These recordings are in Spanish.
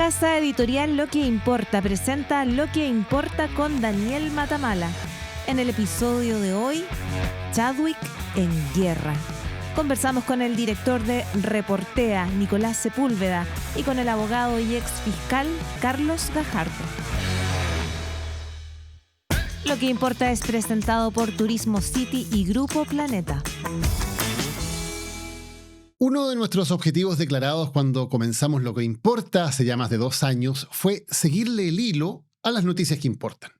Casa editorial Lo que Importa presenta Lo que Importa con Daniel Matamala. En el episodio de hoy, Chadwick en guerra. Conversamos con el director de Reportea, Nicolás Sepúlveda, y con el abogado y ex fiscal Carlos Gajardo. Lo que Importa es presentado por Turismo City y Grupo Planeta. Uno de nuestros objetivos declarados cuando comenzamos Lo que Importa hace ya más de 2 años fue seguirle el hilo a las noticias que importan.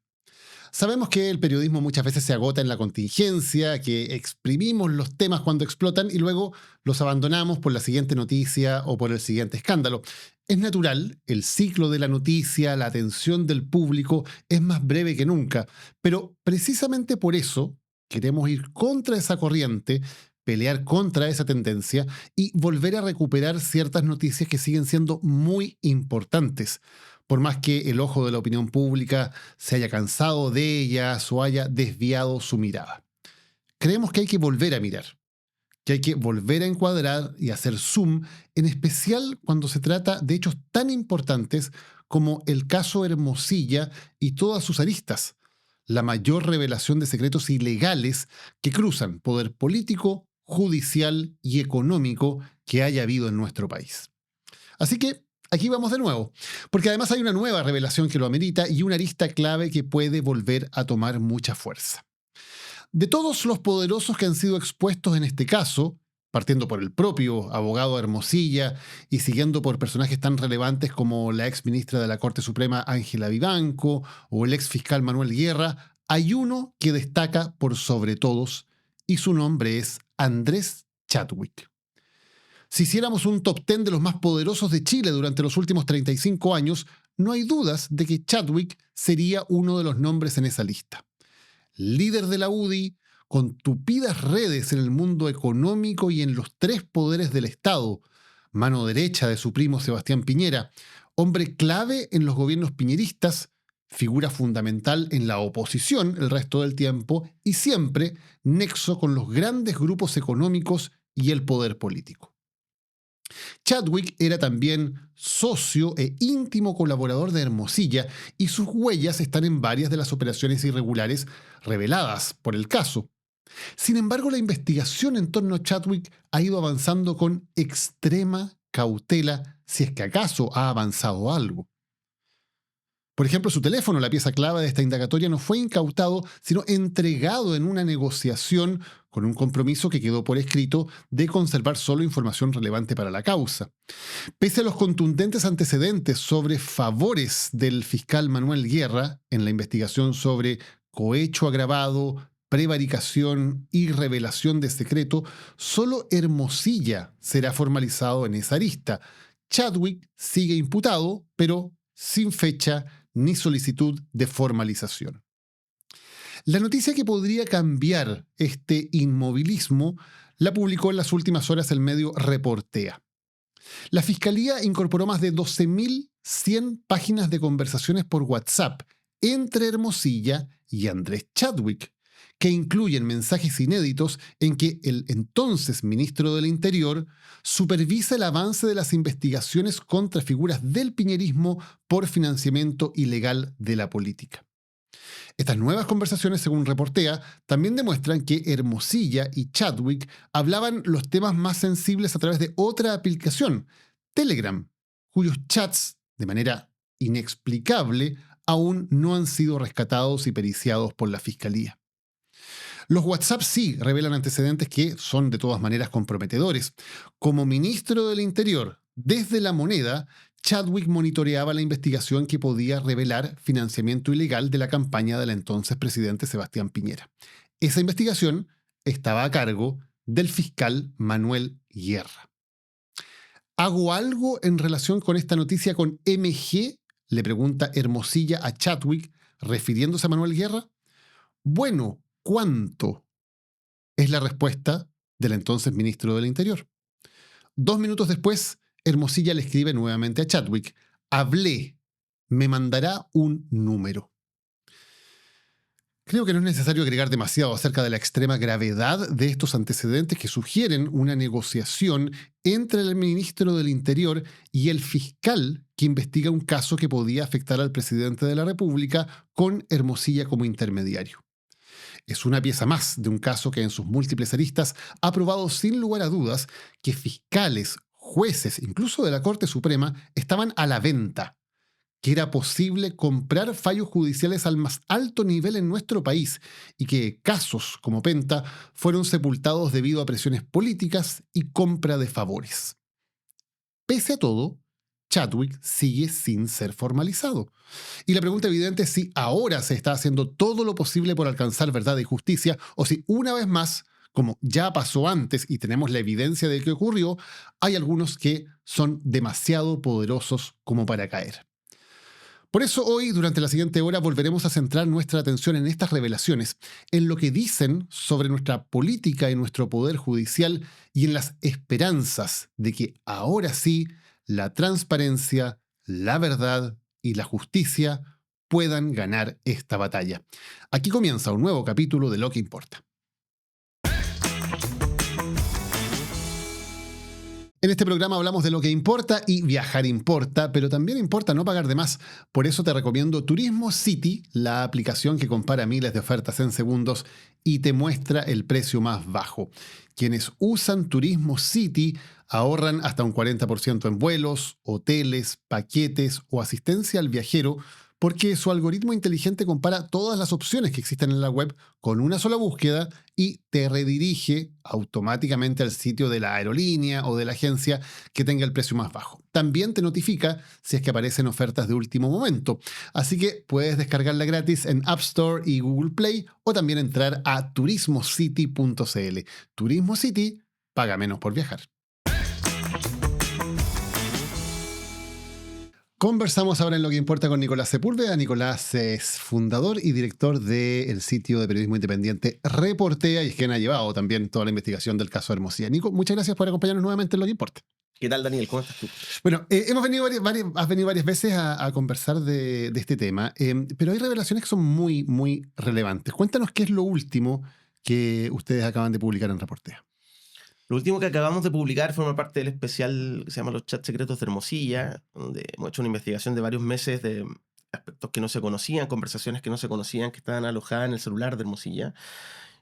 Sabemos que el periodismo muchas veces se agota en la contingencia, que exprimimos los temas cuando explotan y luego los abandonamos por la siguiente noticia o por el siguiente escándalo. Es natural, el ciclo de la noticia, la atención del público es más breve que nunca, pero precisamente por eso queremos ir contra esa corriente, pelear contra esa tendencia y volver a recuperar ciertas noticias que siguen siendo muy importantes, por más que el ojo de la opinión pública se haya cansado de ellas o haya desviado su mirada. Creemos que hay que volver a mirar, que hay que volver a encuadrar y hacer zoom, en especial cuando se trata de hechos tan importantes como el caso Hermosilla y todas sus aristas, la mayor revelación de secretos ilegales que cruzan poder político, judicial y económico que haya habido en nuestro país. Así que aquí vamos de nuevo, porque además hay una nueva revelación que lo amerita y una arista clave que puede volver a tomar mucha fuerza. De todos los poderosos que han sido expuestos en este caso, partiendo por el propio abogado Hermosilla y siguiendo por personajes tan relevantes como la ex ministra de la Corte Suprema Ángela Vivanco o el ex fiscal Manuel Guerra, hay uno que destaca por sobre todos y su nombre es Andrés Chadwick. Si hiciéramos un top 10 de los más poderosos de Chile durante los últimos 35 años, no hay dudas de que Chadwick sería uno de los nombres en esa lista. Líder de la UDI, con tupidas redes en el mundo económico y en los 3 poderes del Estado, mano derecha de su primo Sebastián Piñera, hombre clave en los gobiernos piñeristas, figura fundamental en la oposición el resto del tiempo y siempre nexo con los grandes grupos económicos y el poder político. Chadwick era también socio e íntimo colaborador de Hermosilla y sus huellas están en varias de las operaciones irregulares reveladas por el caso. Sin embargo, la investigación en torno a Chadwick ha ido avanzando con extrema cautela, si es que acaso ha avanzado algo. Por ejemplo, su teléfono, la pieza clave de esta indagatoria, no fue incautado, sino entregado en una negociación con un compromiso que quedó por escrito de conservar solo información relevante para la causa. Pese a los contundentes antecedentes sobre favores del fiscal Manuel Guerra en la investigación sobre cohecho agravado, prevaricación y revelación de secreto, solo Hermosilla será formalizado en esa arista. Chadwick sigue imputado, pero sin fecha ni solicitud de formalización. La noticia que podría cambiar este inmovilismo la publicó en las últimas horas el medio Reportea. La Fiscalía incorporó más de 12.100 páginas de conversaciones por WhatsApp entre Hermosilla y Andrés Chadwick, que incluyen mensajes inéditos en que el entonces ministro del Interior supervisa el avance de las investigaciones contra figuras del piñerismo por financiamiento ilegal de la política. Estas nuevas conversaciones, según Reportea, también demuestran que Hermosilla y Chadwick hablaban los temas más sensibles a través de otra aplicación, Telegram, cuyos chats, de manera inexplicable, aún no han sido rescatados y periciados por la Fiscalía. Los WhatsApp sí revelan antecedentes que son de todas maneras comprometedores. Como ministro del Interior, desde La Moneda, Chadwick monitoreaba la investigación que podía revelar financiamiento ilegal de la campaña del entonces presidente Sebastián Piñera. Esa investigación estaba a cargo del fiscal Manuel Guerra. ¿Hago algo en relación con esta noticia con MG? Le pregunta Hermosilla a Chadwick, refiriéndose a Manuel Guerra. Bueno, ¿cuánto? Es la respuesta del entonces ministro del Interior. 2 minutos después, Hermosilla le escribe nuevamente a Chadwick. Hablé, me mandará un número. Creo que no es necesario agregar demasiado acerca de la extrema gravedad de estos antecedentes que sugieren una negociación entre el ministro del Interior y el fiscal que investiga un caso que podía afectar al presidente de la República con Hermosilla como intermediario. Es una pieza más de un caso que en sus múltiples aristas ha probado sin lugar a dudas que fiscales, jueces, incluso de la Corte Suprema, estaban a la venta, que era posible comprar fallos judiciales al más alto nivel en nuestro país y que casos como Penta fueron sepultados debido a presiones políticas y compra de favores. Pese a todo, Chadwick sigue sin ser formalizado. Y la pregunta evidente es si ahora se está haciendo todo lo posible por alcanzar verdad y justicia o si una vez más, como ya pasó antes y tenemos la evidencia de que ocurrió, hay algunos que son demasiado poderosos como para caer. Por eso hoy, durante la siguiente hora, volveremos a centrar nuestra atención en estas revelaciones, en lo que dicen sobre nuestra política y nuestro poder judicial y en las esperanzas de que ahora sí la transparencia, la verdad y la justicia puedan ganar esta batalla. Aquí comienza un nuevo capítulo de Lo que importa. En este programa hablamos de lo que importa y viajar importa, pero también importa no pagar de más. Por eso te recomiendo Turismo City, la aplicación que compara miles de ofertas en segundos y te muestra el precio más bajo. Quienes usan Turismo City ahorran hasta un 40% en vuelos, hoteles, paquetes o asistencia al viajero, porque su algoritmo inteligente compara todas las opciones que existen en la web con una sola búsqueda y te redirige automáticamente al sitio de la aerolínea o de la agencia que tenga el precio más bajo. También te notifica si es que aparecen ofertas de último momento. Así que puedes descargarla gratis en App Store y Google Play o también entrar a turismocity.cl. Turismo City, paga menos por viajar. Conversamos ahora en Lo que importa con Nicolás Sepúlveda. Nicolás es fundador y director del sitio de periodismo independiente Reportea y es quien ha llevado también toda la investigación del caso Hermosilla. Nico, muchas gracias por acompañarnos nuevamente en Lo que importa. ¿Qué tal, Daniel? ¿Cómo estás tú? Bueno, has venido varias veces a conversar de este tema, pero hay revelaciones que son muy, muy relevantes. Cuéntanos qué es lo último que ustedes acaban de publicar en Reportea. Lo último que acabamos de publicar forma parte del especial que se llama Los Chats Secretos de Hermosilla, donde hemos hecho una investigación de varios meses de aspectos que no se conocían, conversaciones que no se conocían, que estaban alojadas en el celular de Hermosilla.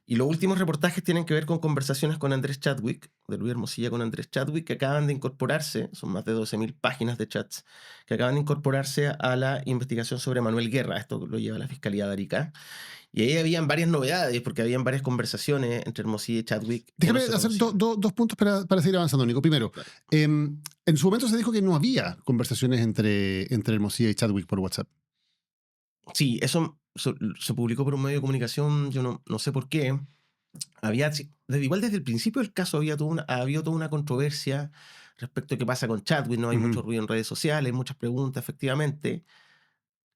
Y los últimos reportajes tienen que ver con conversaciones con Andrés Chadwick, de Luis Hermosilla con Andrés Chadwick, que acaban de incorporarse, son más de 12.000 páginas de chats, que acaban de incorporarse a la investigación sobre Manuel Guerra. Esto lo lleva la Fiscalía de Arica. Y ahí habían varias novedades, porque habían varias conversaciones entre Hermosilla y Chadwick. Déjame hacer dos puntos para seguir avanzando, Nico. Primero, Claro. en su momento se dijo que no había conversaciones entre Hermosilla y Chadwick por WhatsApp. Sí, eso se publicó por un medio de comunicación, yo no sé por qué. Igual desde el principio del caso había toda una controversia respecto a qué pasa con Chadwick. No hay mucho ruido en redes sociales, muchas preguntas, efectivamente.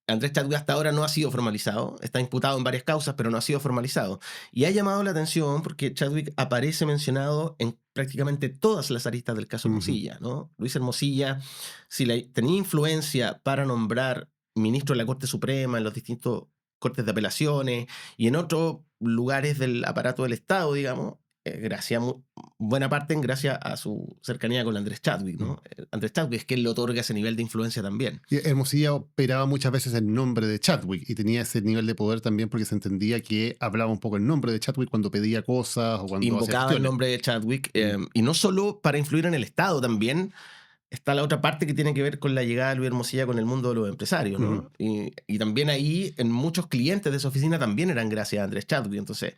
Andrés Chadwick hasta ahora no ha sido formalizado, está imputado en varias causas, pero no ha sido formalizado. Y ha llamado la atención porque Chadwick aparece mencionado en prácticamente todas las aristas del caso Hermosilla, ¿no? Luis Hermosilla, si tenía influencia para nombrar ministro de la Corte Suprema en los distintos cortes de apelaciones y en otros lugares del aparato del Estado, digamos, buena parte gracias a su cercanía con Andrés Chadwick, ¿no? Andrés Chadwick es quien le otorga ese nivel de influencia también. Y Hermosilla operaba muchas veces en nombre de Chadwick y tenía ese nivel de poder también porque se entendía que hablaba un poco en nombre de Chadwick cuando pedía cosas o cuando invocaba el nombre de Chadwick, y no solo para influir en el Estado, también está la otra parte que tiene que ver con la llegada de Luis Hermosilla con el mundo de los empresarios, ¿no? Y también ahí, en muchos clientes de su oficina también eran gracias a Andrés Chadwick. Entonces,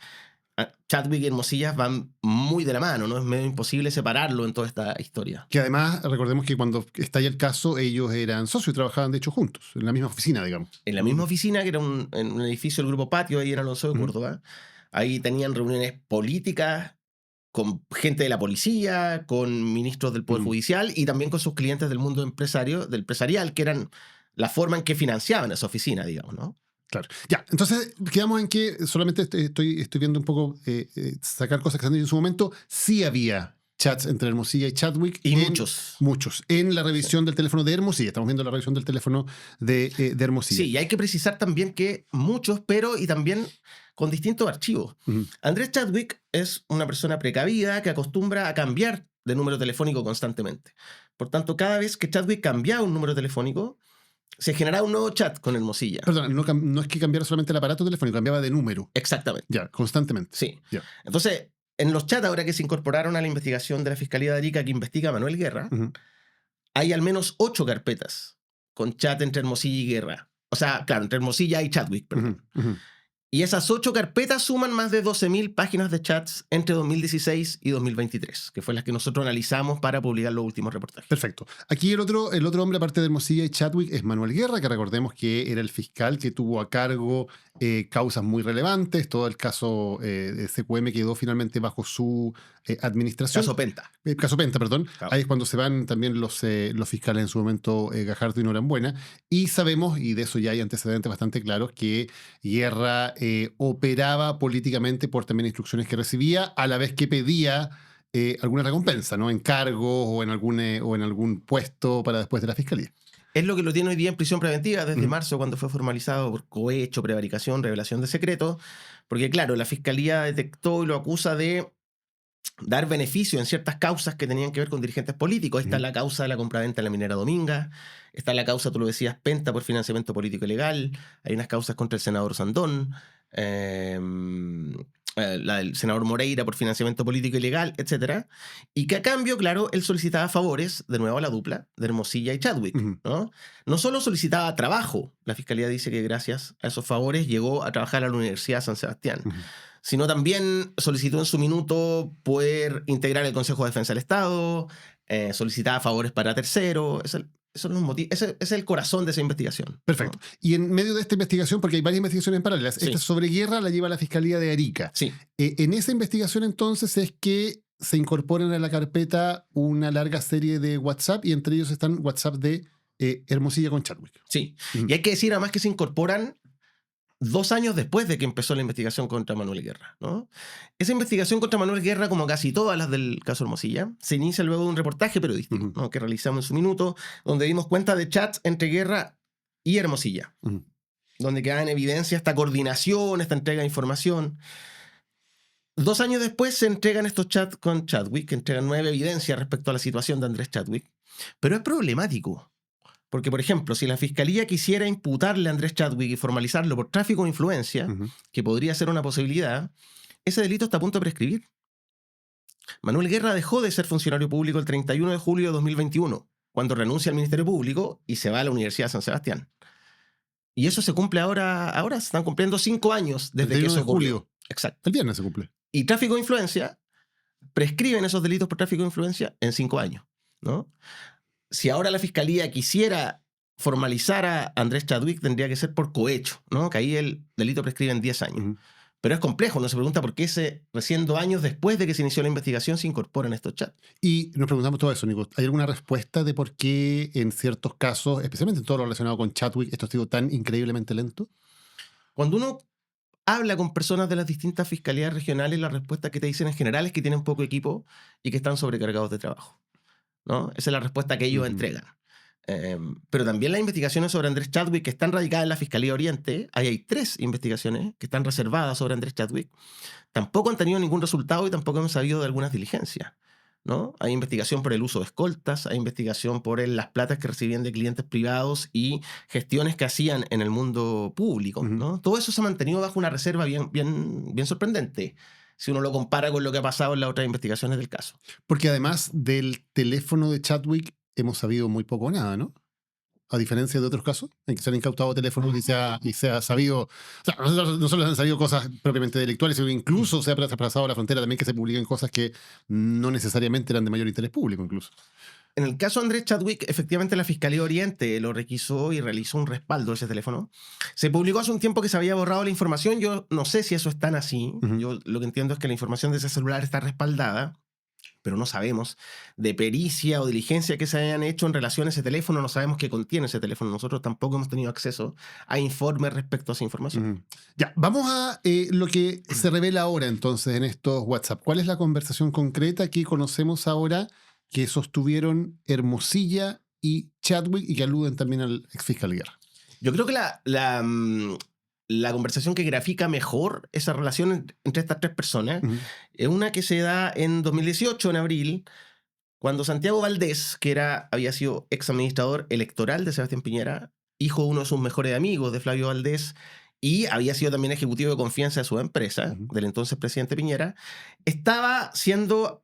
Chadwick y Hermosilla van muy de la mano, ¿no? Es medio imposible separarlo en toda esta historia. Que además, recordemos que cuando estalla el caso, ellos eran socios y trabajaban de hecho juntos, en la misma oficina, digamos. En la misma oficina, que era en un edificio del Grupo Patio, ahí en Alonso de Córdoba. Ahí tenían reuniones políticas con gente de la policía, con ministros del Poder Judicial y también con sus clientes del mundo empresarial, que eran la forma en que financiaban esa oficina, digamos, ¿no? Claro. Ya, entonces quedamos en que solamente estoy viendo un poco sacar cosas que se han dicho en su momento. Sí había chats entre Hermosilla y Chadwick. Y muchos. Muchos. En la revisión del teléfono de Hermosilla. Estamos viendo la revisión del teléfono de Hermosilla. Sí, y hay que precisar también que muchos, pero y también con distintos archivos. Andrés Chadwick es una persona precavida que acostumbra a cambiar de número telefónico constantemente. Por tanto, cada vez que Chadwick cambiaba un número telefónico, se generaba un nuevo chat con Hermosilla. Perdón, no es que cambiara solamente el aparato telefónico, cambiaba de número. Exactamente. Ya, constantemente. Sí. Ya. Entonces, en los chats ahora que se incorporaron a la investigación de la Fiscalía de Arica que investiga a Manuel Guerra, hay al menos 8 carpetas con chat entre Hermosilla y Guerra. O sea, claro, entre Hermosilla y Chadwick, perdón. Y esas 8 carpetas suman más de 12.000 páginas de chats entre 2016 y 2023, que fue las que nosotros analizamos para publicar los últimos reportajes. Perfecto. Aquí el otro hombre, aparte de Hermosilla y Chadwick, es Manuel Guerra, que recordemos que era el fiscal que tuvo a cargo causas muy relevantes. Todo el caso de CQM quedó finalmente bajo su administración. Caso Penta. Caso Penta, perdón. Claro. Ahí es cuando se van también los fiscales en su momento, Gajardo y Norambuena. Y sabemos, y de eso ya hay antecedentes bastante claros, que Guerra operaba políticamente por también instrucciones que recibía, a la vez que pedía alguna recompensa, ¿no? Encargos o en algún puesto para después de la fiscalía. Es lo que lo tiene hoy día en prisión preventiva desde marzo, cuando fue formalizado por cohecho, prevaricación, revelación de secretos, porque claro, la fiscalía detectó y lo acusa de dar beneficio en ciertas causas que tenían que ver con dirigentes políticos. Ahí está la causa de la compraventa de la minera Dominga, está la causa, tú lo decías, Penta por financiamiento político ilegal, hay unas causas contra el senador Sandón, la del senador Moreira por financiamiento político ilegal, etc. Y que a cambio, claro, él solicitaba favores, de nuevo a la dupla, de Hermosilla y Chadwick, ¿no? No solo solicitaba trabajo, la fiscalía dice que gracias a esos favores llegó a trabajar a la Universidad de San Sebastián, sino también solicitó en su minuto poder integrar el Consejo de Defensa del Estado, solicitaba favores para terceros. Ese es el corazón de esa investigación. Perfecto. ¿No? Y en medio de esta investigación, porque hay varias investigaciones paralelas, Sí. esta sobre Guerra la lleva la Fiscalía de Arica. Sí. En esa investigación entonces es que se incorporan a la carpeta una larga serie de WhatsApp y entre ellos están WhatsApp de Hermosilla con Chadwick. Sí. Y hay que decir además que se incorporan 2 años después de que empezó la investigación contra Manuel Guerra, ¿no? Esa investigación contra Manuel Guerra, como casi todas las del caso Hermosilla, se inicia luego de un reportaje periodístico, ¿no? Que realizamos en su minuto, donde dimos cuenta de chats entre Guerra y Hermosilla, donde queda en evidencia esta coordinación, esta entrega de información. 2 años después se entregan estos chats con Chadwick, que entregan nueva evidencia respecto a la situación de Andrés Chadwick, pero es problemático. Porque, por ejemplo, si la fiscalía quisiera imputarle a Andrés Chadwick y formalizarlo por tráfico de influencia, que podría ser una posibilidad, ese delito está a punto de prescribir. Manuel Guerra dejó de ser funcionario público el 31 de julio de 2021, cuando renuncia al Ministerio Público y se va a la Universidad de San Sebastián. Y eso se cumple ahora se están cumpliendo 5 años desde que eso ocurrió. Julio. Exacto. El viernes se cumple. Y tráfico de influencia, prescriben esos delitos por tráfico de influencia en 5 años, ¿no? Si ahora la fiscalía quisiera formalizar a Andrés Chadwick, tendría que ser por cohecho, ¿no? Que ahí el delito prescribe en 10 años. Pero es complejo, uno se pregunta por qué recién 2 años después de que se inició la investigación se incorporan estos chats. Y nos preguntamos todo eso, Nico. ¿Hay alguna respuesta de por qué en ciertos casos, especialmente en todo lo relacionado con Chadwick, esto ha sido tan increíblemente lento? Cuando uno habla con personas de las distintas fiscalías regionales, la respuesta que te dicen en general es que tienen poco equipo y que están sobrecargados de trabajo, ¿no? Esa es la respuesta que ellos entregan. Pero también las investigaciones sobre Andrés Chadwick que están radicadas en la Fiscalía Oriente, ahí hay 3 investigaciones que están reservadas sobre Andrés Chadwick, tampoco han tenido ningún resultado y tampoco hemos sabido de algunas diligencias, ¿no? Hay investigación por el uso de escoltas, hay investigación por las platas que recibían de clientes privados y gestiones que hacían en el mundo público, ¿no? Todo eso se ha mantenido bajo una reserva bien sorprendente, si uno lo compara con lo que ha pasado en las otras investigaciones del caso. Porque además del teléfono de Chadwick hemos sabido muy poco o nada, ¿no? A diferencia de otros casos en que se han incautado teléfonos y se ha sabido, o sea, no solo han sabido cosas propiamente delictuales, sino incluso se ha traspasado la frontera también que se publican cosas que no necesariamente eran de mayor interés público incluso. En el caso de Andrés Chadwick, efectivamente la Fiscalía Oriente lo requisó y realizó un respaldo de ese teléfono. Se publicó hace un tiempo que se había borrado la información. Yo no sé si eso es tan así. Yo lo que entiendo es que la información de ese celular está respaldada. pero no sabemos de pericia o diligencia que se hayan hecho en relación a ese teléfono, no sabemos qué contiene ese teléfono. Nosotros tampoco hemos tenido acceso a informes respecto a esa información. Ujú. Ya, vamos a lo que se revela ahora entonces en estos WhatsApp. ¿Cuál es la conversación concreta que conocemos ahora que sostuvieron Hermosilla y Chadwick y que aluden también al exfiscal Guerra? Yo creo que la conversación que grafica mejor esa relación entre estas tres personas Ujú. es una que se da en 2018, en abril, cuando Santiago Valdés, que había sido ex administrador electoral de Sebastián Piñera, hijo de uno de sus mejores amigos de Flavio Valdés, y había sido también ejecutivo de confianza de su empresa, Ujú. del entonces presidente Piñera, estaba siendo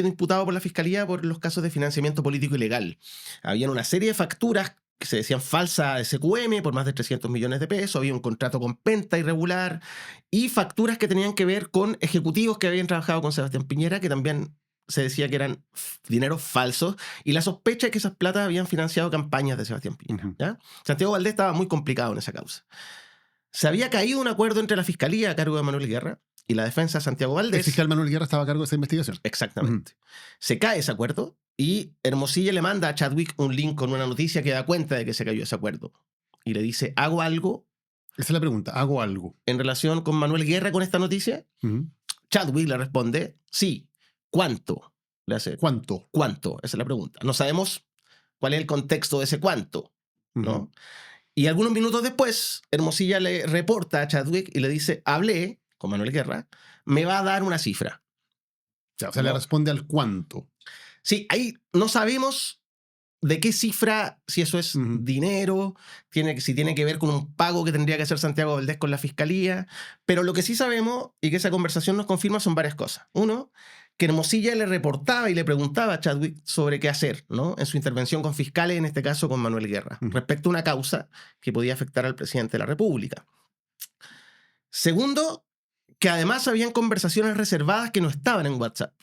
imputado por la Fiscalía por los casos de financiamiento político ilegal. Habían una serie de facturas que se decían falsas SQM por más de 300 millones de pesos, había un contrato con Penta irregular y facturas que tenían que ver con ejecutivos que habían trabajado con Sebastián Piñera, que también se decía que eran dineros falsos, y la sospecha es que esas platas habían financiado campañas de Sebastián Piñera. Ujú. ¿Ya? Santiago Valdés estaba muy complicado en esa causa. Se había caído un acuerdo entre la Fiscalía a cargo de Manuel Guerra y la defensa de Santiago El Valdés. fiscal Manuel Guerra estaba a cargo de esa investigación. Exactamente. Se cae ese acuerdo y Hermosilla le manda a Chadwick un link con una noticia que da cuenta de que se cayó ese acuerdo. Y le dice, ¿hago algo Esa es la pregunta. ¿Hago algo? en relación con Manuel Guerra con esta noticia? Ujú. Chadwick le responde, sí. ¿Cuánto? Le hace, ¿Cuánto? ¿cuánto? Esa es la pregunta. No sabemos cuál es el contexto de ese cuánto, ¿no? Ujú. Y algunos minutos después, Hermosilla le reporta a Chadwick y le dice, hablé con Manuel Guerra, me va a dar una cifra. Ya, o sea, No. le responde al cuánto. Sí, ahí no sabemos de qué cifra, si eso es Ujú. dinero, si tiene que ver con un pago que tendría que hacer Santiago Valdés con la Fiscalía, pero lo que sí sabemos y que esa conversación nos confirma son varias cosas. Uno, que Hermosilla le reportaba y le preguntaba a Chadwick sobre qué hacer, ¿no? En su intervención con fiscales, en este caso con Manuel Guerra, Ujú. respecto a una causa que podía afectar al presidente de la República. Segundo, que además habían conversaciones reservadas que no estaban en WhatsApp,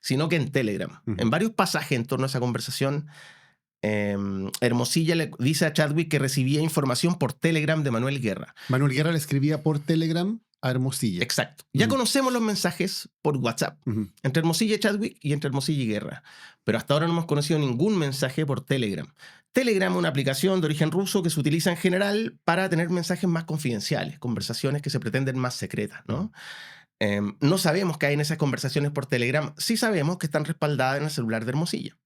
sino que en Telegram. Ujú. En varios pasajes en torno a esa conversación, Hermosilla le dice a Chadwick que recibía información por Telegram de Manuel Guerra. Manuel Guerra le escribía por Telegram a Hermosilla. Exacto. Ya Ujú. conocemos los mensajes por WhatsApp, Ujú. entre Hermosilla y Chadwick y entre Hermosilla y Guerra. Pero hasta ahora no hemos conocido ningún mensaje por Telegram. Telegram es una aplicación de origen ruso que se utiliza en general para tener mensajes más confidenciales, conversaciones que se pretenden más secretas, ¿no? No sabemos qué hay en esas conversaciones por Telegram. Sí sabemos que están respaldadas en el celular de Hermosilla,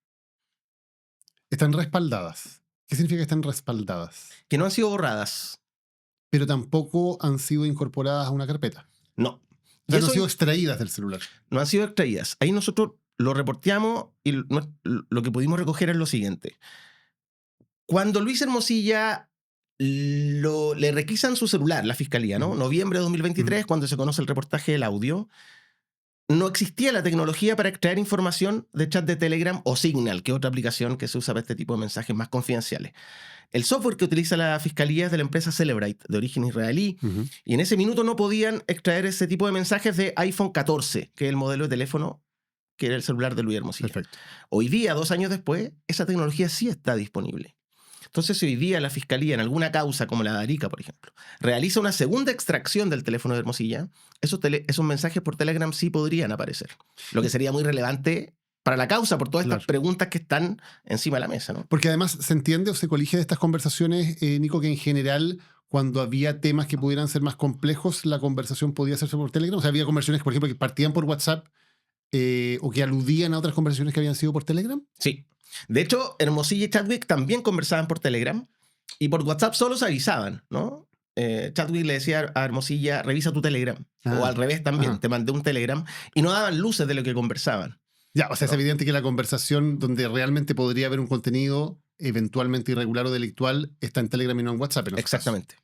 Están respaldadas. ¿Qué significa que están respaldadas? que no han sido borradas. Pero tampoco han sido incorporadas a una carpeta. No. O Y sea, no han eso sido extraídas del celular. no han sido extraídas. Ahí nosotros lo reporteamos y lo que pudimos recoger es lo siguiente. Cuando Luis Hermosilla le requisan su celular, la Fiscalía, ¿no? Ujú. Noviembre de 2023, cuando se conoce el reportaje del audio, no existía la tecnología para extraer información de chat de Telegram o Signal, que es otra aplicación que se usa para este tipo de mensajes más confidenciales. El software que utiliza la Fiscalía es de la empresa Celebrite, de origen israelí, Ujú. y en ese minuto no podían extraer ese tipo de mensajes de iPhone 14, que es el modelo de teléfono que era el celular de Luis Hermosilla. Perfecto. Hoy día, 2 años después, esa tecnología sí está disponible. Entonces, si hoy día la Fiscalía, en alguna causa como la de Arica, por ejemplo, realiza una segunda extracción del teléfono de Hermosilla, esos mensajes por Telegram sí podrían aparecer. Lo que sería muy relevante para la causa por todas estas Claro. preguntas que están encima de la mesa, ¿no? Porque además se entiende o se colige de estas conversaciones, Nico, que en general, cuando había temas que pudieran ser más complejos, la conversación podía hacerse por Telegram. O sea, había conversaciones, por ejemplo, que partían por WhatsApp o que aludían a otras conversaciones que habían sido por Telegram. Sí. De hecho, Hermosilla y Chadwick también conversaban por Telegram y por WhatsApp solo se avisaban, ¿no? Chadwick le decía a Hermosilla, revisa tu Telegram. Ah, O al revés también, ajá. te mandé un Telegram. Y no daban luces de lo que conversaban. Ya, o sea, es No. evidente que la conversación donde realmente podría haber un contenido eventualmente irregular o delictual está en Telegram y no en WhatsApp. En esos Exactamente.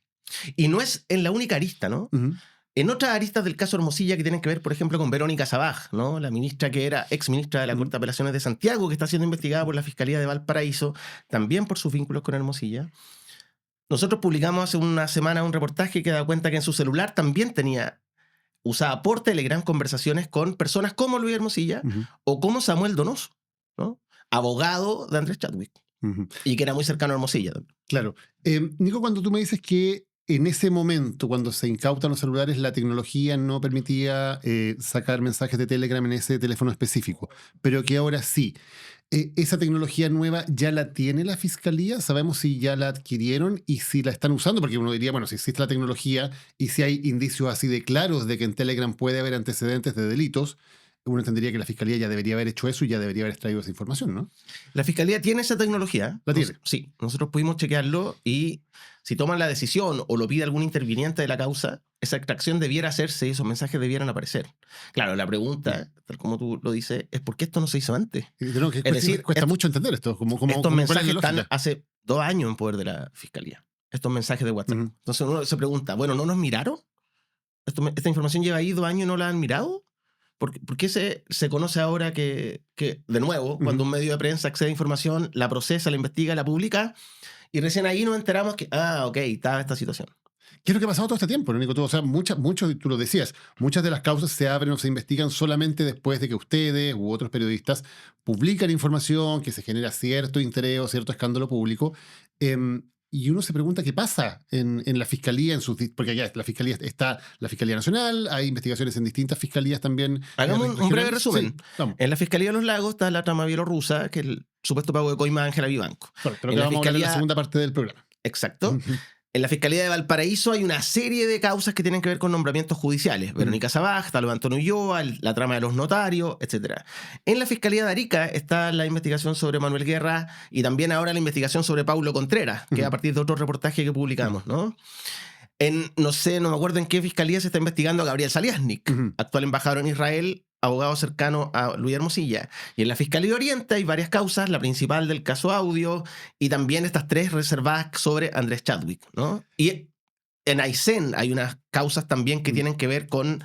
Y no es en la única arista, ¿no? casos. Ujú. En otras aristas del caso Hermosilla que tienen que ver, por ejemplo, con Verónica Sabaj, ¿no? La ministra que era ex ministra de la Corte de Apelaciones de Santiago, que está siendo investigada por la Fiscalía de Valparaíso, también por sus vínculos con Hermosilla. Nosotros publicamos hace una semana un reportaje que da cuenta que en su celular también usaba por Telegram conversaciones con personas como Luis Hermosilla Ujú. o como Samuel Donoso, ¿no? Abogado de Andrés Chadwick, Ujú. y que era muy cercano a Hermosilla también. Claro. Nico, cuando tú me dices que en ese momento, cuando se incautan los celulares, la tecnología no permitía sacar mensajes de Telegram en ese teléfono específico, pero que ahora sí. ¿Esa tecnología nueva ya la tiene la Fiscalía? ¿Sabemos si ya la adquirieron y si la están usando? Porque uno diría, bueno, si existe la tecnología y si hay indicios así de claros de que en Telegram puede haber antecedentes de delitos, uno entendería que la Fiscalía ya debería haber hecho eso y ya debería haber extraído esa información, ¿no? La Fiscalía tiene esa tecnología. ¿La tiene? Sí, nosotros pudimos chequearlo y si toman la decisión o lo pide algún interviniente de la causa, esa extracción debiera hacerse y esos mensajes debieran aparecer. Claro, la pregunta, tal como tú lo dices, es ¿por qué esto no se hizo antes? Creo que cuesta mucho entender esto. Estos mensajes están hace 2 años en poder de la Fiscalía. Estos mensajes de WhatsApp. Entonces uno se pregunta, bueno, ¿no nos miraron? ¿Esta información lleva ahí 2 años y no la han mirado? ¿Por qué se conoce ahora que, de nuevo, cuando un medio de prensa accede a información, la procesa, la investiga, la publica, y recién ahí nos enteramos que, ok, estaba esta situación? ¿Qué es lo que ha pasado todo este tiempo, Nico? O sea, tú lo decías, muchas de las causas se abren o se investigan solamente después de que ustedes u otros periodistas publican información, que se genera cierto interés o cierto escándalo público. Y uno se pregunta qué pasa en la Fiscalía, porque allá la Fiscalía está la Fiscalía Nacional, hay investigaciones en distintas fiscalías también. Hagamos un breve resumen. Sí, en la Fiscalía de los Lagos está la trama bielorrusa, que es el supuesto pago de coima a Ángela Vivanco. Correcto, lo que vamos a hablar en la segunda parte del programa. Exacto. En la Fiscalía de Valparaíso hay una serie de causas que tienen que ver con nombramientos judiciales. Verónica Sabaj, Talo Antonio Ulloa, la trama de los notarios, etc. En la Fiscalía de Arica está la investigación sobre Manuel Guerra y también ahora la investigación sobre Paulo Contreras, que a partir de otro reportaje que publicamos, ¿no? No me acuerdo en qué fiscalía se está investigando a Gabriel Saliasnik, actual embajador en Israel, abogado cercano a Luis Hermosilla. Y en la Fiscalía de Oriente hay varias causas, la principal del caso Audio y también estas 3 reservadas sobre Andrés Chadwick, ¿no? Y en Aysén hay unas causas también que tienen que ver con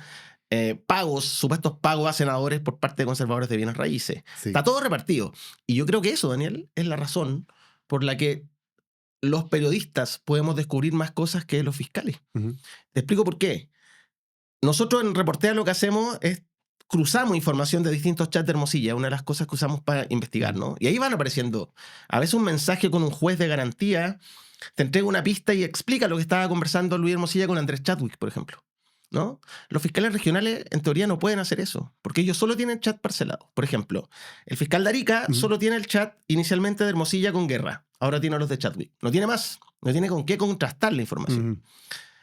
supuestos pagos a senadores por parte de conservadores de bienes raíces. Sí. Está todo repartido. Y yo creo que eso, Daniel, es la razón por la que los periodistas podemos descubrir más cosas que los fiscales. Te explico por qué. Nosotros en Reportea lo que hacemos es cruzamos información de distintos chats de Hermosilla, una de las cosas que usamos para investigar, ¿no? Y ahí van apareciendo a veces un mensaje con un juez de garantía, te entrega una pista y explica lo que estaba conversando Luis Hermosilla con Andrés Chadwick, por ejemplo, ¿no? Los fiscales regionales, en teoría, no pueden hacer eso, porque ellos solo tienen chat parcelado. Por ejemplo, el fiscal de Arica solo tiene el chat inicialmente de Hermosilla con Guerra, ahora tiene los de Chadwick. No tiene más, no tiene con qué contrastar la información.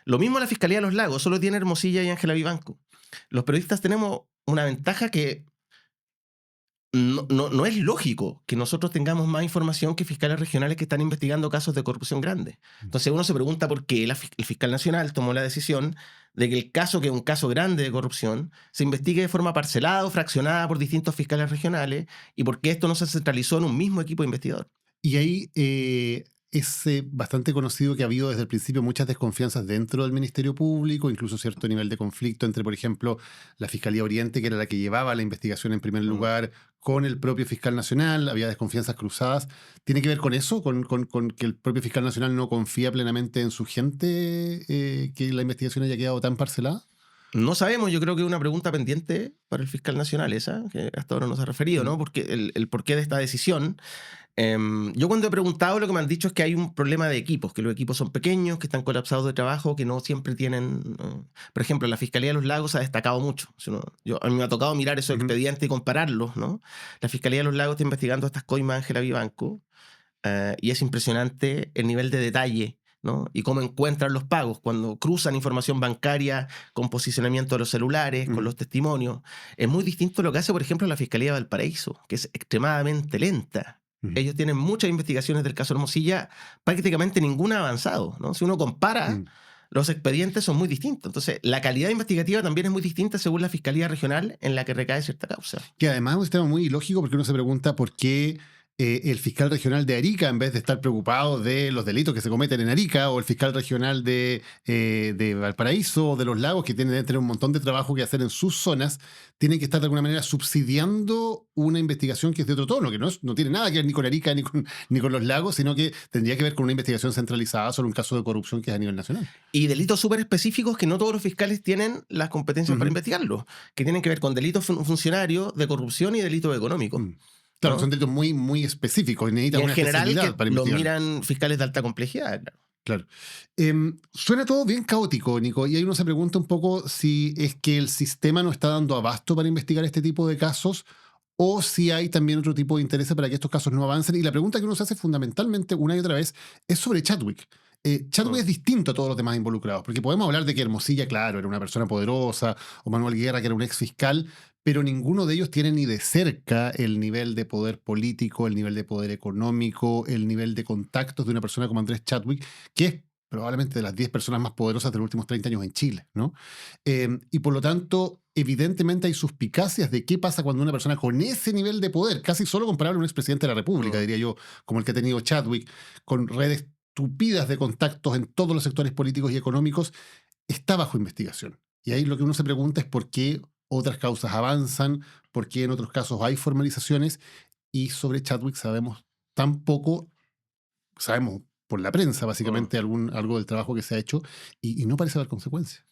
Lo mismo la Fiscalía de los Lagos, solo tiene Hermosilla y Ángela Vivanco. Los periodistas tenemos una ventaja que no es lógico que nosotros tengamos más información que fiscales regionales que están investigando casos de corrupción grandes. Entonces uno se pregunta por qué el fiscal nacional tomó la decisión de que el caso, que es un caso grande de corrupción, se investigue de forma parcelada o fraccionada por distintos fiscales regionales y por qué esto no se centralizó en un mismo equipo de investigador. Y ahí es bastante conocido que ha habido desde el principio muchas desconfianzas dentro del Ministerio Público, incluso cierto nivel de conflicto entre, por ejemplo, la Fiscalía Oriente, que era la que llevaba la investigación en primer lugar, con el propio fiscal nacional, había desconfianzas cruzadas. ¿Tiene que ver con eso? ¿Con que el propio fiscal nacional no confía plenamente en su gente, que la investigación haya quedado tan parcelada? No sabemos, yo creo que es una pregunta pendiente para el fiscal nacional esa, que hasta ahora no se ha referido, ¿no? Porque el porqué de esta decisión. Yo cuando he preguntado, lo que me han dicho es que hay un problema de equipos, que los equipos son pequeños, que están colapsados de trabajo, que no siempre tienen... Por ejemplo, la Fiscalía de los Lagos ha destacado mucho. A mí me ha tocado mirar esos expedientes y compararlos, ¿no? La Fiscalía de los Lagos está investigando estas coimas Ángela Vivanco y es impresionante el nivel de detalle, ¿no? Y cómo encuentran los pagos cuando cruzan información bancaria con posicionamiento de los celulares, con los testimonios. Es muy distinto a lo que hace, por ejemplo, la Fiscalía de Valparaíso, que es extremadamente lenta. Ellos tienen muchas investigaciones del caso Hermosilla, prácticamente ninguna avanzado, ¿no? Si uno compara, los expedientes son muy distintos. Entonces, la calidad investigativa también es muy distinta según la Fiscalía Regional en la que recae cierta causa. Que además es un sistema muy ilógico porque uno se pregunta por qué el fiscal regional de Arica, en vez de estar preocupado de los delitos que se cometen en Arica, o el fiscal regional de Valparaíso o de los Lagos, que deben tener un montón de trabajo que hacer en sus zonas, tienen que estar de alguna manera subsidiando una investigación que es de otro tono, que no tiene nada que ver ni con Arica ni con los Lagos, sino que tendría que ver con una investigación centralizada sobre un caso de corrupción que es a nivel nacional. Y delitos súper específicos que no todos los fiscales tienen las competencias para investigarlos, que tienen que ver con delitos funcionarios, de corrupción y delitos económicos. Claro, ¿no? Son delitos muy, muy específicos y necesitan una especialidad para investigar. Lo miran fiscales de alta complejidad, claro. Claro. Suena todo bien caótico, Nico, y ahí uno se pregunta un poco si es que el sistema no está dando abasto para investigar este tipo de casos o si hay también otro tipo de interés para que estos casos no avancen. Y la pregunta que uno se hace fundamentalmente una y otra vez es sobre Chadwick. Chadwick Mm. es distinto a todos los demás involucrados, porque podemos hablar de que Hermosilla, claro, era una persona poderosa, o Manuel Guerra, que era un ex fiscal, pero ninguno de ellos tiene ni de cerca el nivel de poder político, el nivel de poder económico, el nivel de contactos de una persona como Andrés Chadwick, que es probablemente de las 10 personas más poderosas de los últimos 30 años en Chile, ¿no? Y por lo tanto, evidentemente hay suspicacias de qué pasa cuando una persona con ese nivel de poder, casi solo comparable a un expresidente de la República, Mm. diría yo, como el que ha tenido Chadwick, con redes tupidas de contactos en todos los sectores políticos y económicos, está bajo investigación. Y ahí lo que uno se pregunta es por qué otras causas avanzan, por qué en otros casos hay formalizaciones, y sobre Chadwick sabemos tan poco, sabemos por la prensa Mm. básicamente algo del trabajo que se ha hecho, y no parece haber consecuencias.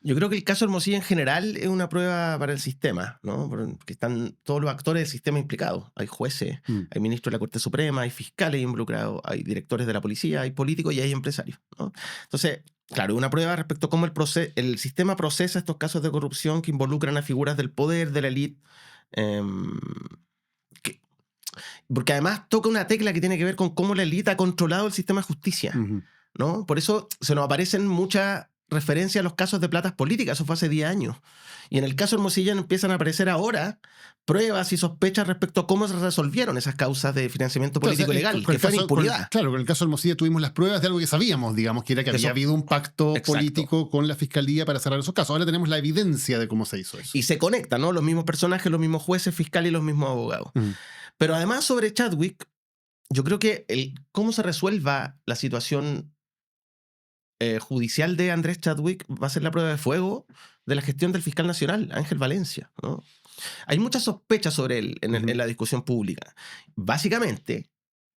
Yo creo que el caso Hermosilla en general es una prueba para el sistema, ¿no? Porque están todos los actores del sistema implicados. Hay jueces, Mm. hay ministros de la Corte Suprema, hay fiscales involucrados, hay directores de la policía, hay políticos y hay empresarios, ¿no? Entonces, claro, es una prueba respecto a cómo el sistema procesa estos casos de corrupción que involucran a figuras del poder, de la élite, em, que- porque además toca una tecla que tiene que ver con cómo la élite ha controlado el sistema de justicia, Ujú. ¿no? Por eso se nos aparecen muchas referencias a los casos de platas políticas, eso fue hace 10 años. Y en el caso Hermosilla empiezan a aparecer ahora pruebas y sospechas respecto a cómo se resolvieron esas causas de financiamiento Claro, o sea, político ilegal, que fue la impunidad. claro, con el caso de Hermosilla tuvimos las pruebas de algo que sabíamos, digamos, que era que había Eso, habido un pacto exacto. político con la fiscalía para cerrar esos casos. Ahora tenemos la evidencia de cómo se hizo eso. Y se conectan, ¿no? Los mismos personajes, los mismos jueces, fiscales y los mismos abogados. Ujú. Pero además sobre Chadwick, yo creo que cómo se resuelva la situación judicial de Andrés Chadwick va a ser la prueba de fuego de la gestión del fiscal nacional, Ángel Valencia, ¿no? Hay muchas sospechas sobre él Ujú. en la discusión pública. Básicamente,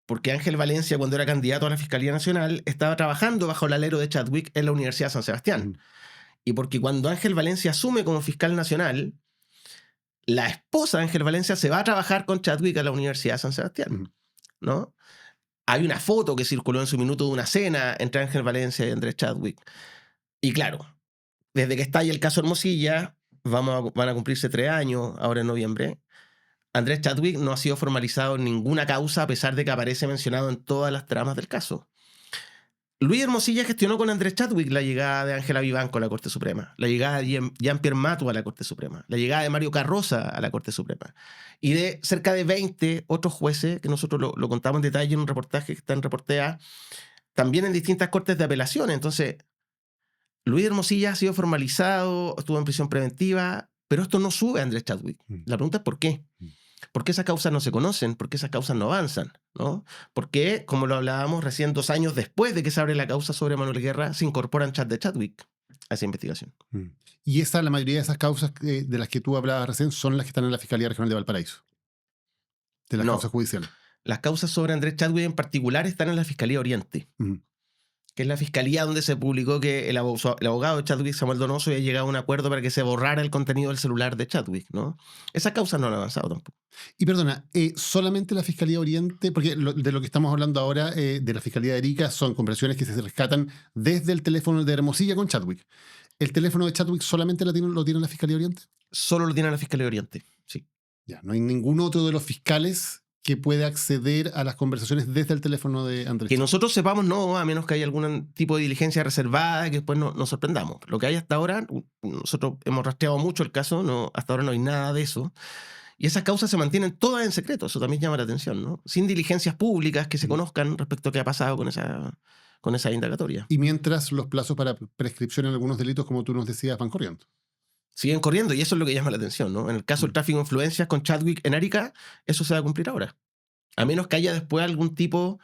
porque Ángel Valencia, cuando era candidato a la Fiscalía Nacional, estaba trabajando bajo el alero de Chadwick en la Universidad de San Sebastián. Ujú. Y porque cuando Ángel Valencia asume como fiscal nacional, la esposa de Ángel Valencia se va a trabajar con Chadwick a la Universidad de San Sebastián, Ujú. ¿no? Hay una foto que circuló en su minuto de una cena entre Ángel Valencia y Andrés Chadwick. Y claro, desde que estalla el caso Hermosilla, van a cumplirse 3 años, ahora en noviembre. Andrés Chadwick no ha sido formalizado en ninguna causa, a pesar de que aparece mencionado en todas las tramas del caso. Luis Hermosilla gestionó con Andrés Chadwick la llegada de Ángela Vivanco a la Corte Suprema, la llegada de Jean-Pierre Matua a la Corte Suprema, la llegada de Mario Carroza a la Corte Suprema, y de cerca de 20 otros jueces, que nosotros lo contamos en detalle en un reportaje que está en Reportea, también en distintas cortes de apelación. Entonces, Luis Hermosilla ha sido formalizado, estuvo en prisión preventiva, pero esto no sube a Andrés Chadwick. Mm. La pregunta es ¿por qué? Mm. ¿Por qué esas causas no se conocen? ¿Por qué esas causas no avanzan? ¿No? ¿Por qué, como lo hablábamos recién 2 años después de que se abre la causa sobre Manuel Guerra, se incorporan chats de Chadwick a esa investigación? Mm. Y la mayoría de esas causas de las que tú hablabas recién son las que están en la Fiscalía Regional de Valparaíso, de las causas No. judiciales. Las causas sobre Andrés Chadwick en particular están en la Fiscalía Oriente, Ujú. que es la fiscalía donde se publicó que el abogado de Chadwick, Samuel Donoso, había llegado a un acuerdo para que se borrara el contenido del celular de Chadwick, ¿no? Esas causas no han avanzado tampoco. Y perdona, solamente la Fiscalía Oriente, porque de lo que estamos hablando ahora, de la Fiscalía de Arica, son conversaciones que se rescatan desde el teléfono de Hermosilla con Chadwick. ¿El teléfono de Chadwick solamente lo tiene la Fiscalía Oriente? Solo lo tiene la Fiscalía Oriente, sí. Ya, no hay ningún otro de los fiscales que pueda acceder a las conversaciones desde el teléfono de Andrés Que Chadwick. nosotros sepamos, no, a menos que haya algún tipo de diligencia reservada que después nos sorprendamos. Lo que hay hasta ahora, nosotros hemos rastreado mucho el caso, hasta ahora no hay nada de eso. Y esas causas se mantienen todas en secreto, eso también llama la atención, ¿no? Sin diligencias públicas que se conozcan respecto a qué ha pasado con esa indagatoria. Y mientras los plazos para prescripción en algunos delitos, como tú nos decías, van corriendo. Siguen corriendo y eso es lo que llama la atención, ¿no? En el caso del tráfico de influencias con Chadwick en Arica, eso se va a cumplir ahora. A menos que haya después algún tipo